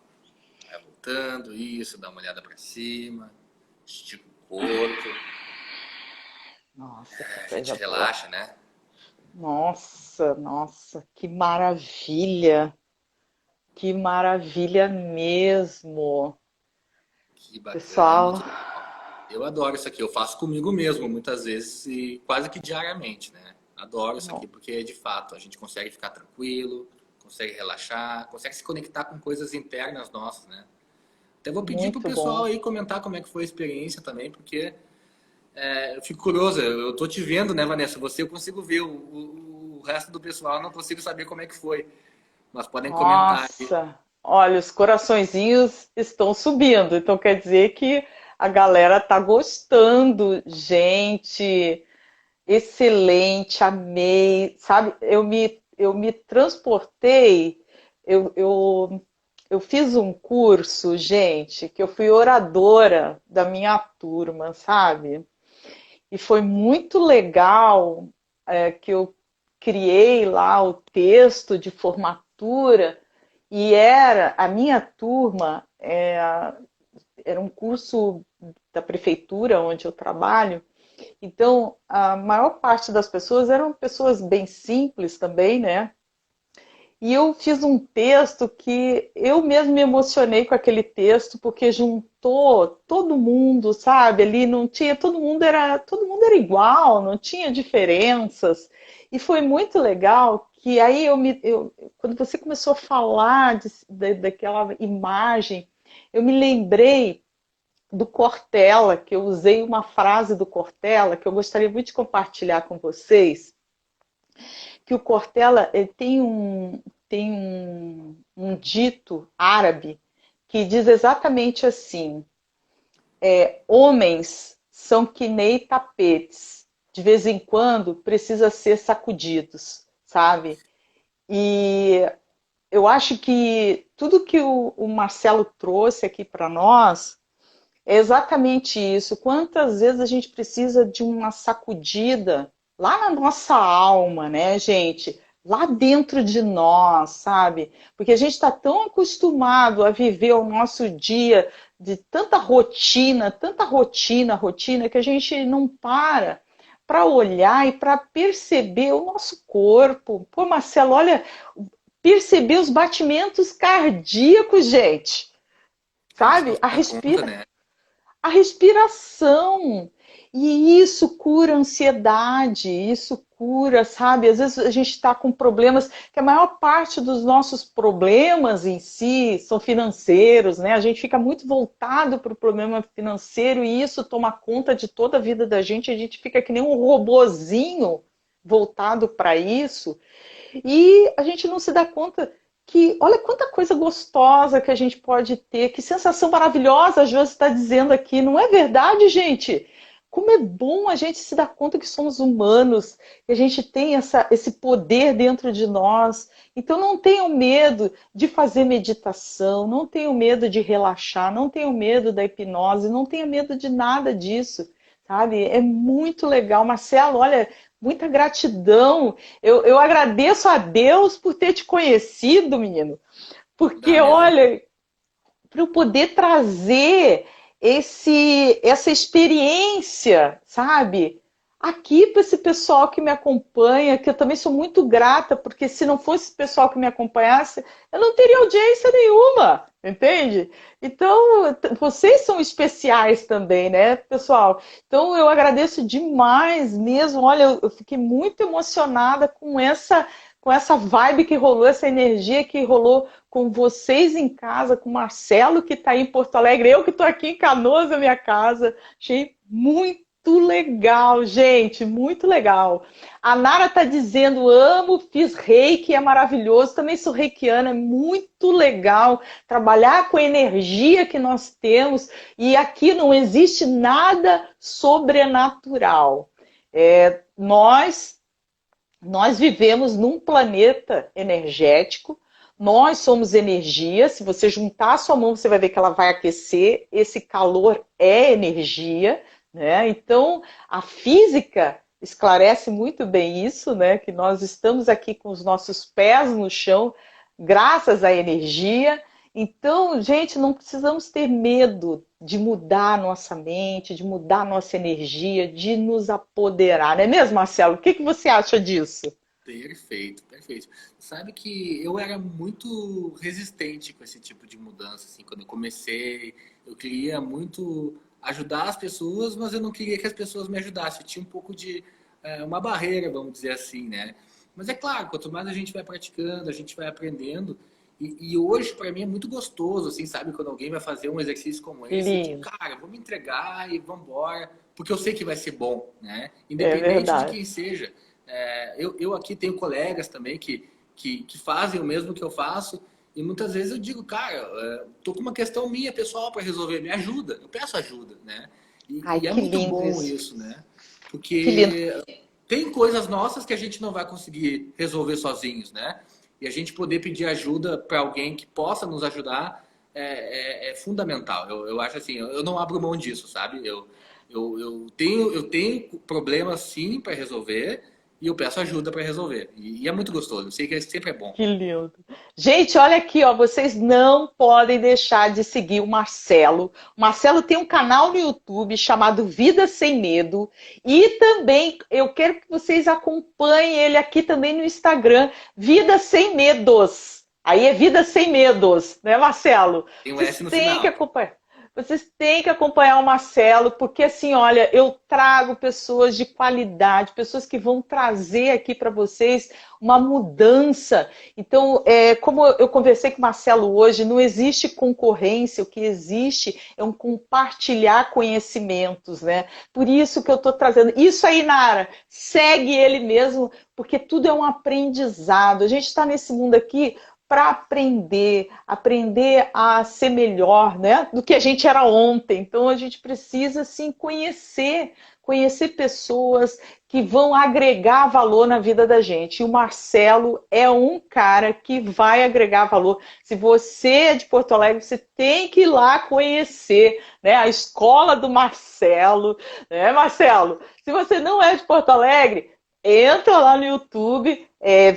Vai voltando, isso, dá uma olhada para cima, estica o corpo, Nossa, que a gente coisa boa. relaxa, né? Nossa, nossa, que maravilha. Que maravilha mesmo. Que bacana, Pessoal, muito legal. Eu adoro isso aqui, eu faço comigo mesmo muitas vezes e quase que diariamente, né? Adoro isso aqui não, porque de fato a gente consegue ficar tranquilo, consegue relaxar, consegue se conectar com coisas internas nossas, né? Até vou pedir pro muito pessoal bom. aí comentar como é que foi a experiência também, porque eu fico curioso, eu tô te vendo, né, Vanessa? Você eu consigo ver, o resto do pessoal eu não consigo saber como é que foi, mas podem comentar aí. Nossa, olha, os coraçõezinhos estão subindo, então quer dizer que a galera tá gostando. Gente, excelente, amei, sabe? Eu me transportei, eu, eu, eu fiz um curso, gente, que eu fui oradora da minha turma, sabe? E foi muito legal, que eu criei lá o texto de formatura e era a minha turma, era um curso da prefeitura onde eu trabalho, então a maior parte das pessoas eram pessoas bem simples também, né? E eu fiz um texto que eu mesmo me emocionei com aquele texto, porque juntou todo mundo, sabe? Ali não tinha, todo mundo era igual, não tinha diferenças. E foi muito legal que aí quando você começou a falar daquela imagem, eu me lembrei do Cortella, que eu usei uma frase do Cortella que eu gostaria muito de compartilhar com vocês, que o Cortella tem um dito árabe que diz exatamente assim: homens são que nem tapetes, de vez em quando precisa ser sacudidos, sabe? E eu acho que tudo que o Marcelo trouxe aqui para nós é exatamente isso. Quantas vezes a gente precisa de uma sacudida lá na nossa alma, né, gente? Lá dentro de nós, sabe? Porque a gente está tão acostumado a viver o nosso dia de tanta rotina, rotina, que a gente não para olhar e para perceber o nosso corpo. Pô, Marcelo, olha, perceber os batimentos cardíacos, gente. A gente não Sabe? se dá conta, né? A respiração. E isso cura a ansiedade, isso cura, sabe? Às vezes a gente está com problemas, que a maior parte dos nossos problemas em si são financeiros, né? A gente fica muito voltado para o problema financeiro e isso toma conta de toda a vida da gente, a gente fica que nem um robozinho voltado para isso. E a gente não se dá conta que, olha quanta coisa gostosa que a gente pode ter, que sensação maravilhosa a Josi está dizendo aqui, não é verdade, gente? Como é bom a gente se dar conta que somos humanos, que a gente tem esse poder dentro de nós. Então não tenham medo de fazer meditação, não tenham medo de relaxar, não tenham medo da hipnose, não tenham medo de nada disso, sabe? É muito legal. Marcelo, olha, muita gratidão. Eu agradeço a Deus por ter te conhecido, menino. Dá Porque, mesmo. olha, para eu poder trazer essa experiência, sabe? Aqui para esse pessoal que me acompanha, que eu também sou muito grata, porque se não fosse o pessoal que me acompanhasse, eu não teria audiência nenhuma, entende? Então, vocês são especiais também, né, pessoal? Então, eu agradeço demais mesmo. Olha, eu fiquei muito emocionada com essa vibe que rolou, essa energia que rolou com vocês em casa, com o Marcelo que está aí em Porto Alegre, eu que estou aqui em Canoas, na minha casa. Achei muito legal, gente, muito legal. A Nara está dizendo, amo, fiz reiki, é maravilhoso. Também sou reikiana, é muito legal trabalhar com a energia que nós temos. E aqui não existe nada sobrenatural. Nós vivemos num planeta energético, nós somos energia. Se você juntar a sua mão, você vai ver que ela vai aquecer. Esse calor é energia, né? Então, a física esclarece muito bem isso, né? Que nós estamos aqui com os nossos pés no chão, graças à energia. Então, gente, não precisamos ter medo de mudar a nossa mente, de mudar a nossa energia, de nos apoderar, não é mesmo, Marcelo? O que que você acha disso? Perfeito, perfeito. Sabe que eu era muito resistente com esse tipo de mudança, assim, quando eu comecei, eu queria muito ajudar as pessoas, mas eu não queria que as pessoas me ajudassem. Eu tinha um pouco de uma barreira, vamos dizer assim, né? Mas é claro, quanto mais a gente vai praticando, a gente vai aprendendo. E hoje, para mim, é muito gostoso, assim, sabe? Quando alguém vai fazer um exercício como esse, eu digo, Lindo, cara, vou me entregar e vamos embora, porque eu sei que vai ser bom, né? é Independente de verdade. quem seja. Eu aqui tenho colegas também que fazem o mesmo que eu faço, e muitas vezes eu digo, cara, tô com uma questão minha pessoal para resolver, me ajuda. Eu peço ajuda, né? Ai, E é que muito lindo bom isso. isso, né? Que lindo. Porque tem coisas nossas que a gente não vai conseguir resolver sozinhos, né? E a gente poder pedir ajuda para alguém que possa nos ajudar é fundamental. Eu acho assim, eu não abro mão disso, sabe? Eu tenho problemas sim para resolver e eu peço ajuda para resolver. E é muito gostoso. Eu sei que sempre é bom. Que lindo. Gente, olha aqui, ó, vocês não podem deixar de seguir o Marcelo. O Marcelo tem um canal no YouTube chamado Vida Sem Medo e também eu quero que vocês acompanhem ele aqui também no Instagram, Vida Sem Medos. Aí é Vida Sem Medos, né, Marcelo? Tem um Vocês S no têm que final. acompanhar. Vocês têm que acompanhar o Marcelo, porque assim, olha, eu trago pessoas de qualidade, pessoas que vão trazer aqui para vocês uma mudança. Então, como eu conversei com o Marcelo hoje, não existe concorrência, o que existe é um compartilhar conhecimentos, né? Por isso que eu estou trazendo. Isso aí, Nara, segue ele mesmo, porque tudo é um aprendizado. A gente está nesse mundo aqui para aprender, aprender a ser melhor, né, do que a gente era ontem. Então a gente precisa sim conhecer pessoas que vão agregar valor na vida da gente. E o Marcelo é um cara que vai agregar valor. Se você é de Porto Alegre, você tem que ir lá conhecer, né, a escola do Marcelo, né, Marcelo? Se você não é de Porto Alegre, entra lá no YouTube,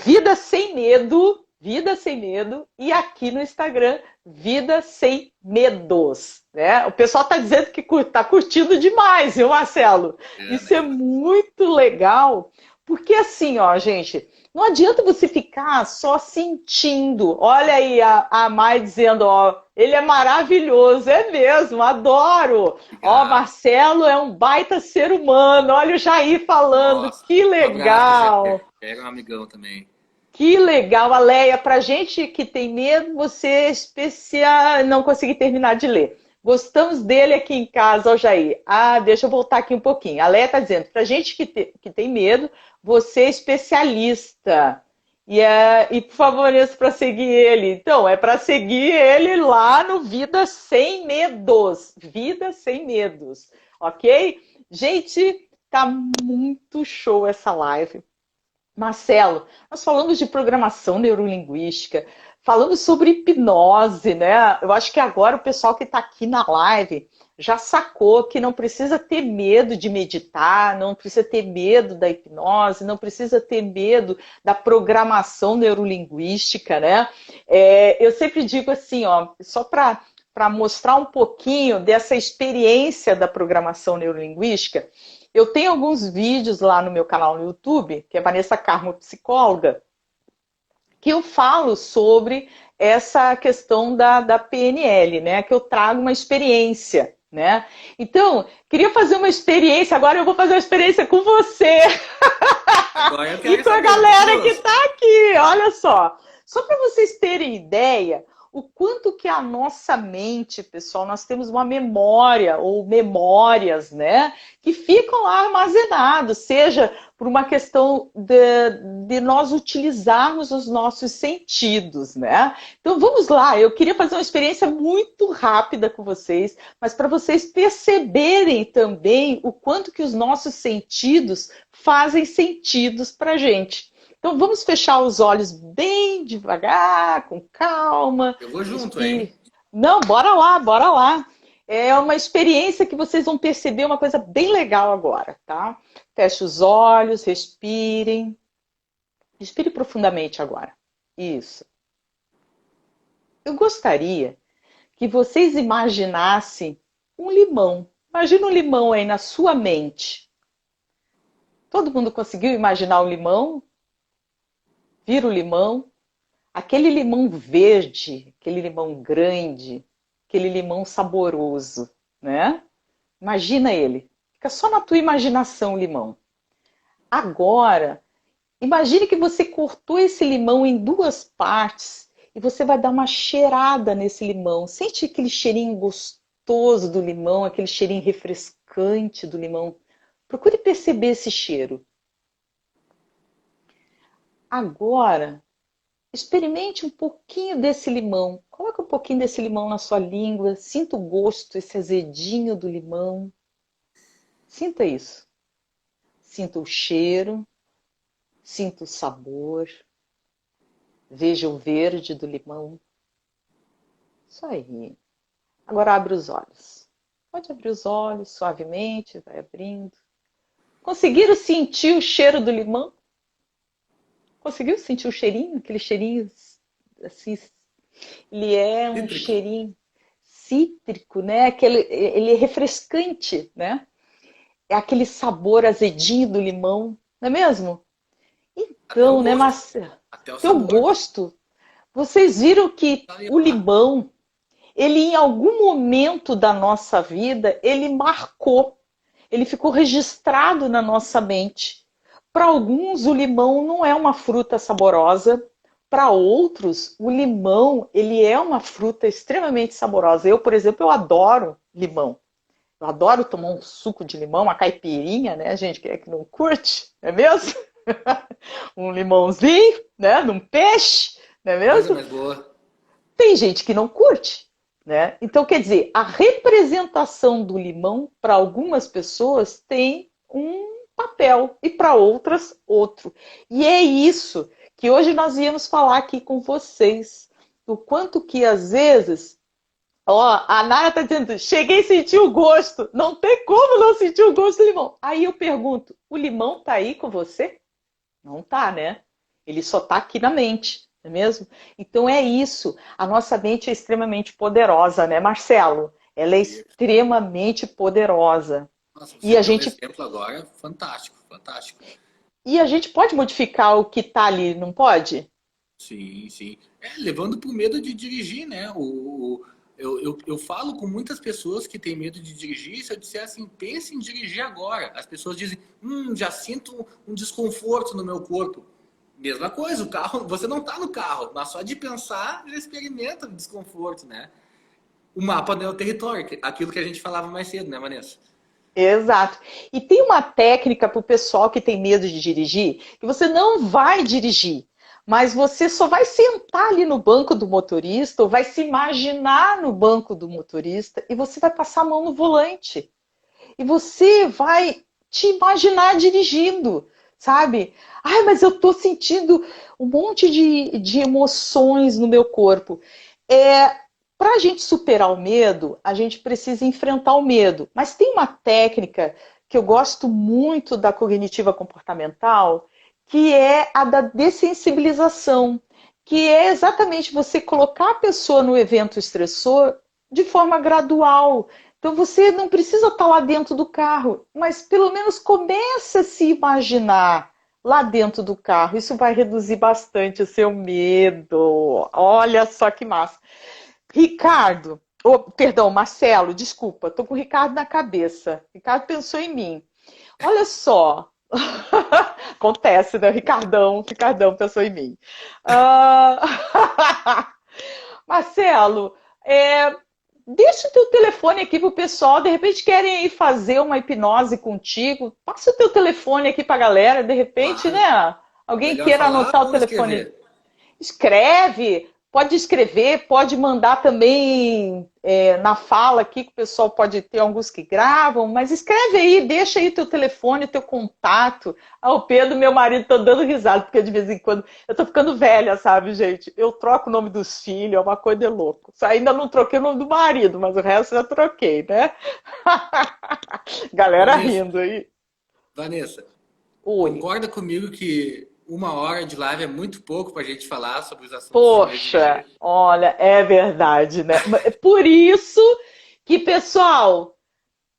Vida Sem Medo, Vida Sem Medo, e aqui no Instagram, Vida Sem Medos. Né? O pessoal está dizendo que está curtindo demais, viu, Marcelo? Isso é Né? muito legal, porque assim, ó, gente, não adianta você ficar só sentindo. Olha aí a Mai dizendo, ó, ele é maravilhoso, é mesmo, adoro. Ó, Obrigado. Marcelo é um baita ser humano. Olha o Jair falando, Nossa, que um abraço, legal. Jair. Pega um amigão também. Que legal, Aleia. Para gente que tem medo, você é especial. Não consegui terminar de ler. Gostamos dele aqui em casa, ó, Jair. Ah, deixa eu voltar aqui um pouquinho. A Leia está dizendo: para gente que tem medo, você é especialista. E por favor, isso para seguir ele. Então, é para seguir ele lá no Vida Sem Medos. Vida Sem Medos. Ok? Gente, tá muito show essa live. Marcelo, nós falamos de programação neurolinguística, falamos sobre hipnose, né? Eu acho que agora o pessoal que está aqui na live já sacou que não precisa ter medo de meditar, não precisa ter medo da hipnose, não precisa ter medo da programação neurolinguística, né? Eu sempre digo assim, ó, só para mostrar um pouquinho dessa experiência da programação neurolinguística, eu tenho alguns vídeos lá no meu canal no YouTube, que é Vanessa Carmo Psicóloga, que eu falo sobre essa questão da PNL, né? Que eu trago uma experiência, né? Então, queria fazer uma experiência, agora eu vou fazer uma experiência com você Agora eu e quero com a saber, eu tô galera que curioso. está aqui, olha só. Só para vocês terem ideia, o quanto que a nossa mente, pessoal, nós temos uma memória ou memórias, né, que ficam lá armazenados, seja por uma questão de nós utilizarmos os nossos sentidos, né? Então vamos lá, eu queria fazer uma experiência muito rápida com vocês, mas para vocês perceberem também o quanto que os nossos sentidos fazem sentidos para a gente. Então vamos fechar os olhos bem devagar, com calma. Eu vou junto, Respire. hein? Não, bora lá, bora lá. É uma experiência que vocês vão perceber uma coisa bem legal agora, tá? Feche os olhos, respirem. Respire profundamente agora. Isso. Eu gostaria que vocês imaginassem um limão. Imagina um limão aí na sua mente. Todo mundo conseguiu imaginar o limão? Vira o limão? Aquele limão verde, aquele limão grande, aquele limão saboroso, né? Imagina ele. Fica só na tua imaginação o limão. Agora, imagine que você cortou esse limão em duas partes e você vai dar uma cheirada nesse limão. Sente aquele cheirinho gostoso do limão, aquele cheirinho refrescante do limão. Procure perceber esse cheiro. Agora, experimente um pouquinho desse limão. Coloque um pouquinho desse limão na sua língua. Sinta o gosto, esse azedinho do limão. Sinta isso. Sinta o cheiro. Sinta o sabor. Veja o verde do limão. Isso aí. Agora abre os olhos. Pode abrir os olhos suavemente, vai abrindo. Conseguiram sentir o cheiro do limão? Conseguiu sentir o cheirinho? Aquele cheirinho assim, ele é um Cítrico. cheirinho cítrico, né? Ele é refrescante, né? É aquele sabor azedinho do limão, não é mesmo? Até o Então, né, gosto, Marcelo? até o Teu sabor. gosto, vocês viram que Tá ali, o ó. limão, ele em algum momento da nossa vida, ele marcou, ele ficou registrado na nossa mente. Para alguns, o limão não é uma fruta saborosa. Para outros, o limão, ele é uma fruta extremamente saborosa. Eu, por exemplo, eu adoro limão. Eu adoro tomar um suco de limão, uma caipirinha, né, gente? Quem é que não curte? Não é mesmo? Um limãozinho, né? Num peixe, não é Coisa mesmo? mais boa. Tem gente que não curte, né? Então, quer dizer, a representação do limão para algumas pessoas tem um papel e para outras outro. E é isso que hoje nós íamos falar aqui com vocês. O quanto que às vezes, ó, a Nara está dizendo, cheguei a sentir o gosto. Não tem como não sentir o gosto do limão. Aí eu pergunto, o limão tá aí com você? Não tá, né? Ele só tá aqui na mente, não é mesmo? Então é isso. A nossa mente é extremamente poderosa, né, Marcelo? Ela é E, extremamente poderosa. nossa, E você a deu um gente, exemplo agora fantástico, fantástico. e a gente pode modificar o que tá ali, não pode? Sim, sim. É, levando para o medo de dirigir, né? Eu falo com muitas pessoas que têm medo de dirigir. Se eu disser assim, pense em dirigir agora. As pessoas dizem, já sinto um desconforto no meu corpo. Mesma coisa, o carro, você não está no carro, mas só de pensar já experimenta o desconforto, né? O mapa não é o território, aquilo que a gente falava mais cedo, né, Vanessa? Exato. E tem uma técnica para o pessoal que tem medo de dirigir, que você não vai dirigir, mas você só vai sentar ali no banco do motorista, ou vai se imaginar no banco do motorista, e você vai passar a mão no volante. E você vai te imaginar dirigindo, sabe? Ai, mas eu tô sentindo um monte de emoções no meu corpo. Para a gente superar o medo, a gente precisa enfrentar o medo. Mas tem uma técnica que eu gosto muito da cognitiva comportamental, que é a da dessensibilização, que é exatamente você colocar a pessoa no evento estressor de forma gradual. Então você não precisa estar lá dentro do carro, mas pelo menos comece a se imaginar lá dentro do carro. Isso vai reduzir bastante o seu medo. Olha só que massa. Ricardo, perdão, Marcelo, desculpa, tô com o Ricardo na cabeça. Ricardo pensou em mim. Olha só. Acontece, né? Ricardão pensou em mim. Marcelo, deixa o teu telefone aqui pro pessoal, de repente querem ir fazer uma hipnose contigo, passa o teu telefone aqui pra galera, de repente, Claro. né? É Alguém melhor queira falar anotar o ou telefone. escrever? Escreve, pode escrever, pode mandar também na fala aqui, que o pessoal pode ter alguns que gravam, mas escreve aí, deixa aí teu telefone, teu contato. Ah, o Pedro, meu marido, tá dando risada, porque de vez em quando eu tô ficando velha, sabe, gente? Eu troco o nome dos filhos, é uma coisa de louco. Só ainda não troquei o nome do marido, mas o resto já troquei, né? Galera Vanessa, rindo aí. Vanessa, Oi. concorda comigo que 1 hora de live é muito pouco para a gente falar sobre os assuntos do mês de Poxa, janeiro? olha, é verdade, né? É por isso que, pessoal,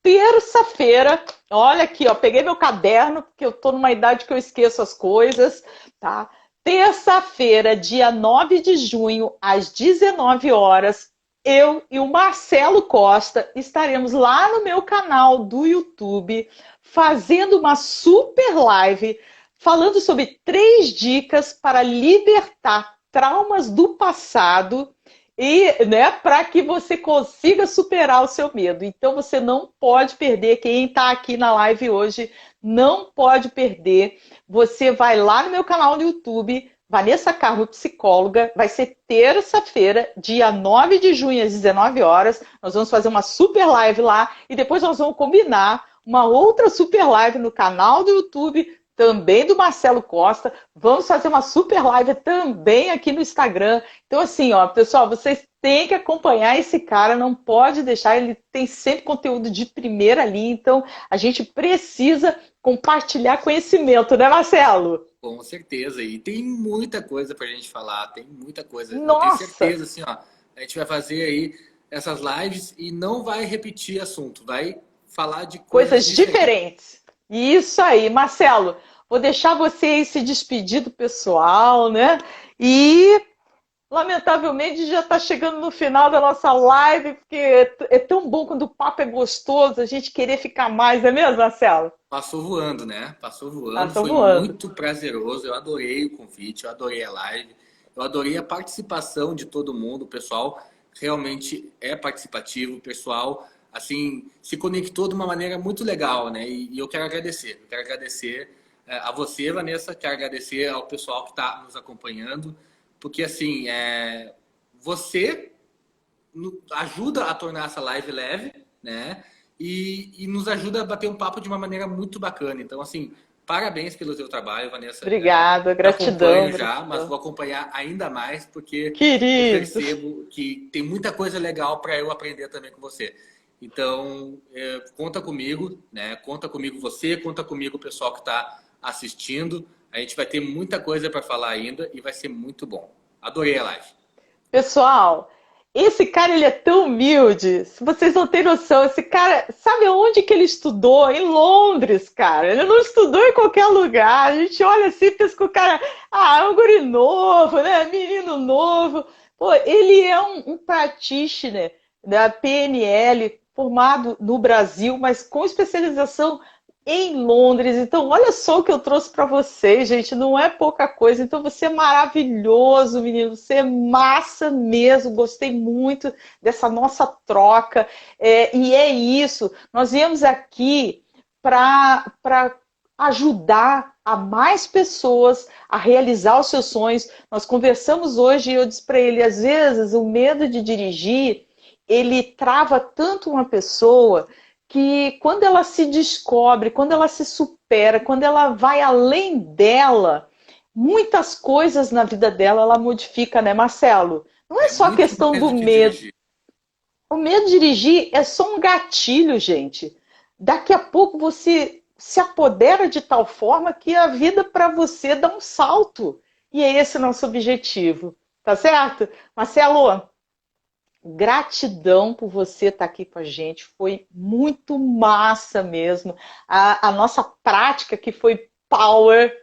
terça-feira, olha aqui, ó, peguei meu caderno, porque eu tô numa idade que eu esqueço as coisas, tá? Terça-feira, dia 9 de junho, às 19 horas, eu e o Marcelo Costa estaremos lá no meu canal do YouTube fazendo uma super live falando sobre 3 dicas para libertar traumas do passado e, né, para que você consiga superar o seu medo. Então você não pode perder. Quem está aqui na live hoje não pode perder. Você vai lá no meu canal no YouTube, Vanessa Carmo Psicóloga. Vai ser terça-feira, dia 9 de junho, às 19 horas. Nós vamos fazer uma super live lá e depois nós vamos combinar uma outra super live no canal do YouTube também do Marcelo Costa. Vamos fazer uma super live também aqui no Instagram. Então, assim, ó, pessoal, vocês têm que acompanhar esse cara, não pode deixar, ele tem sempre conteúdo de primeira linha, então a gente precisa compartilhar conhecimento, né, Marcelo? Com certeza, e tem muita coisa para a gente falar, tem muita coisa. Eu tenho Nossa, certeza, assim, ó, a gente vai fazer aí essas lives e não vai repetir assunto, vai falar de coisas coisas diferentes. diferentes. Isso aí, Marcelo, vou deixar você aí se despedir do pessoal, né? E lamentavelmente já está chegando no final da nossa live, porque é tão bom quando o papo é gostoso, a gente querer ficar mais, é mesmo, Marcelo? Passou voando, né? Passou voando, Passa foi voando. muito prazeroso. Eu adorei o convite, eu adorei a live, eu adorei a participação de todo mundo. O pessoal realmente é participativo, o pessoal assim se conectou de uma maneira muito legal, né? E eu quero agradecer. Eu quero agradecer a você, Vanessa, quero agradecer ao pessoal que está nos acompanhando, porque assim você ajuda a tornar essa live leve, né? E nos ajuda a bater um papo de uma maneira muito bacana. Então, assim, parabéns pelo seu trabalho, Vanessa. Obrigada, Te gratidão, acompanho já, mas gratidão. vou acompanhar ainda mais porque eu Querido. percebo que tem muita coisa legal para eu aprender também com você. Então, conta comigo, né? Conta comigo você, conta comigo o pessoal que está assistindo. A gente vai ter muita coisa para falar ainda e vai ser muito bom. Adorei a live. Pessoal, esse cara ele é tão humilde, se vocês não têm noção, esse cara, sabe onde que ele estudou? Em Londres, cara. Ele não estudou em qualquer lugar. A gente olha assim, pensa que o cara, é um guri novo, né? Menino novo. Pô, ele é um practitioner da PNL, formado no Brasil, mas com especialização em Londres. Então, olha só o que eu trouxe para vocês, gente. Não é pouca coisa. Então, você é maravilhoso, menino. Você é massa mesmo. Gostei muito dessa nossa troca. E é isso. Nós viemos aqui para ajudar a mais pessoas a realizar os seus sonhos. Nós conversamos hoje e eu disse para ele, às vezes, o medo de dirigir, ele trava tanto uma pessoa que quando ela se descobre, quando ela se supera, quando ela vai além dela, muitas coisas na vida dela ela modifica, né, Marcelo? Não é É só a muito questão mais do do que medo. dirigir. O medo de dirigir é só um gatilho, gente. Daqui a pouco você se apodera de tal forma que a vida para você dá um salto. E é esse o nosso objetivo. Tá certo? Marcelo, gratidão por você estar aqui com a gente. Foi muito massa mesmo. A nossa prática que foi power,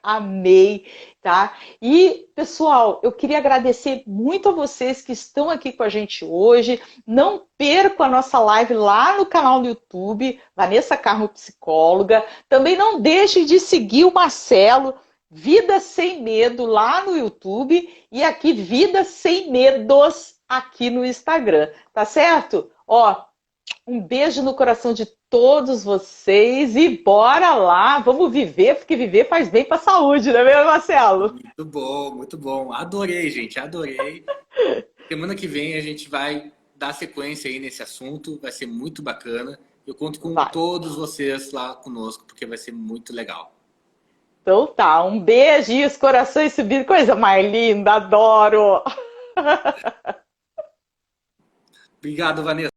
amei, tá? E, pessoal, eu queria agradecer muito a vocês que estão aqui com a gente hoje. Não percam a nossa live lá no canal do YouTube, Vanessa Carmo Psicóloga. Também não deixem de seguir o Marcelo, Vida Sem Medo, lá no YouTube, e aqui Vida Sem Medos aqui no Instagram, tá certo? Ó, Um beijo no coração de todos vocês e bora lá, vamos viver, porque viver faz bem para a saúde, não é mesmo, Marcelo? Muito bom, muito bom. Adorei, gente, adorei. Semana que vem a gente vai dar sequência aí nesse assunto, vai ser muito bacana. Eu conto com Vai. todos vocês lá conosco, porque vai ser muito legal. Então tá, um beijo e os corações subindo, coisa mais linda, adoro! Obrigado, Vanessa.